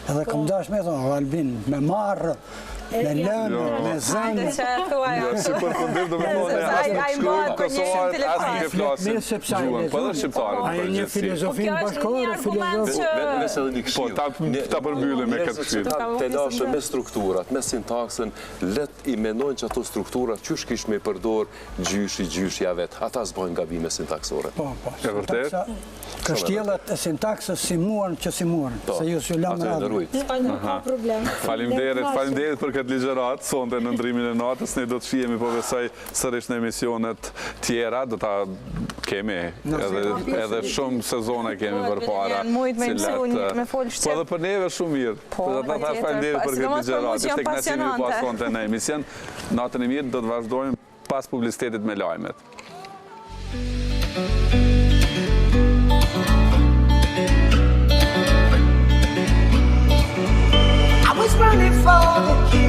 Speaker 2: Edhe kam dash me thonë, Albin, me marrë, me lënë, me zënë.
Speaker 1: Si përfundim do me thonë, asë nuk shkrujt kosovaret, asë nuk e flasin gjuhën, po dhe shqiptarët
Speaker 2: Ajo një
Speaker 1: përgjithësi.
Speaker 2: filozofin bashkore, filozofi.
Speaker 5: Nëse edhe një
Speaker 1: Po,
Speaker 5: këshill.
Speaker 1: ta përmbyllim me këtë këshill.
Speaker 5: Të lashë me strukturat, me sintaksën, let i menojnë që ato strukturat qysh kish me përdor gjyshja vetë. Ata s'bojnë gabime sintaksore.
Speaker 2: Po.
Speaker 1: E vërtet?
Speaker 2: Kështjellat e sintaksës si muarën që si muarën, se ju s'ju lamë
Speaker 5: Ato e
Speaker 2: radhë.
Speaker 5: ndërrujt.
Speaker 3: Nuk ka problem.
Speaker 1: Faleminderit për këtë ligjërat, sonte në ndrimin e natës, ne do të shihemi po besoj sërish në emisionet tjera, do ta kemi edhe shumë sezone kemi përpara.
Speaker 4: Janë mujt me mësu, me folë shqip.
Speaker 1: Po edhe për neve shumë mirë.
Speaker 4: Po,
Speaker 1: Faleminderit për këtë ligjërat. Ishte kënaqësi
Speaker 4: pasionante.
Speaker 1: ju pa sonte në emision. Natën e mirë do të vazhdojmë pas publicitetit me lajmet.
Speaker 6: I was running for the king.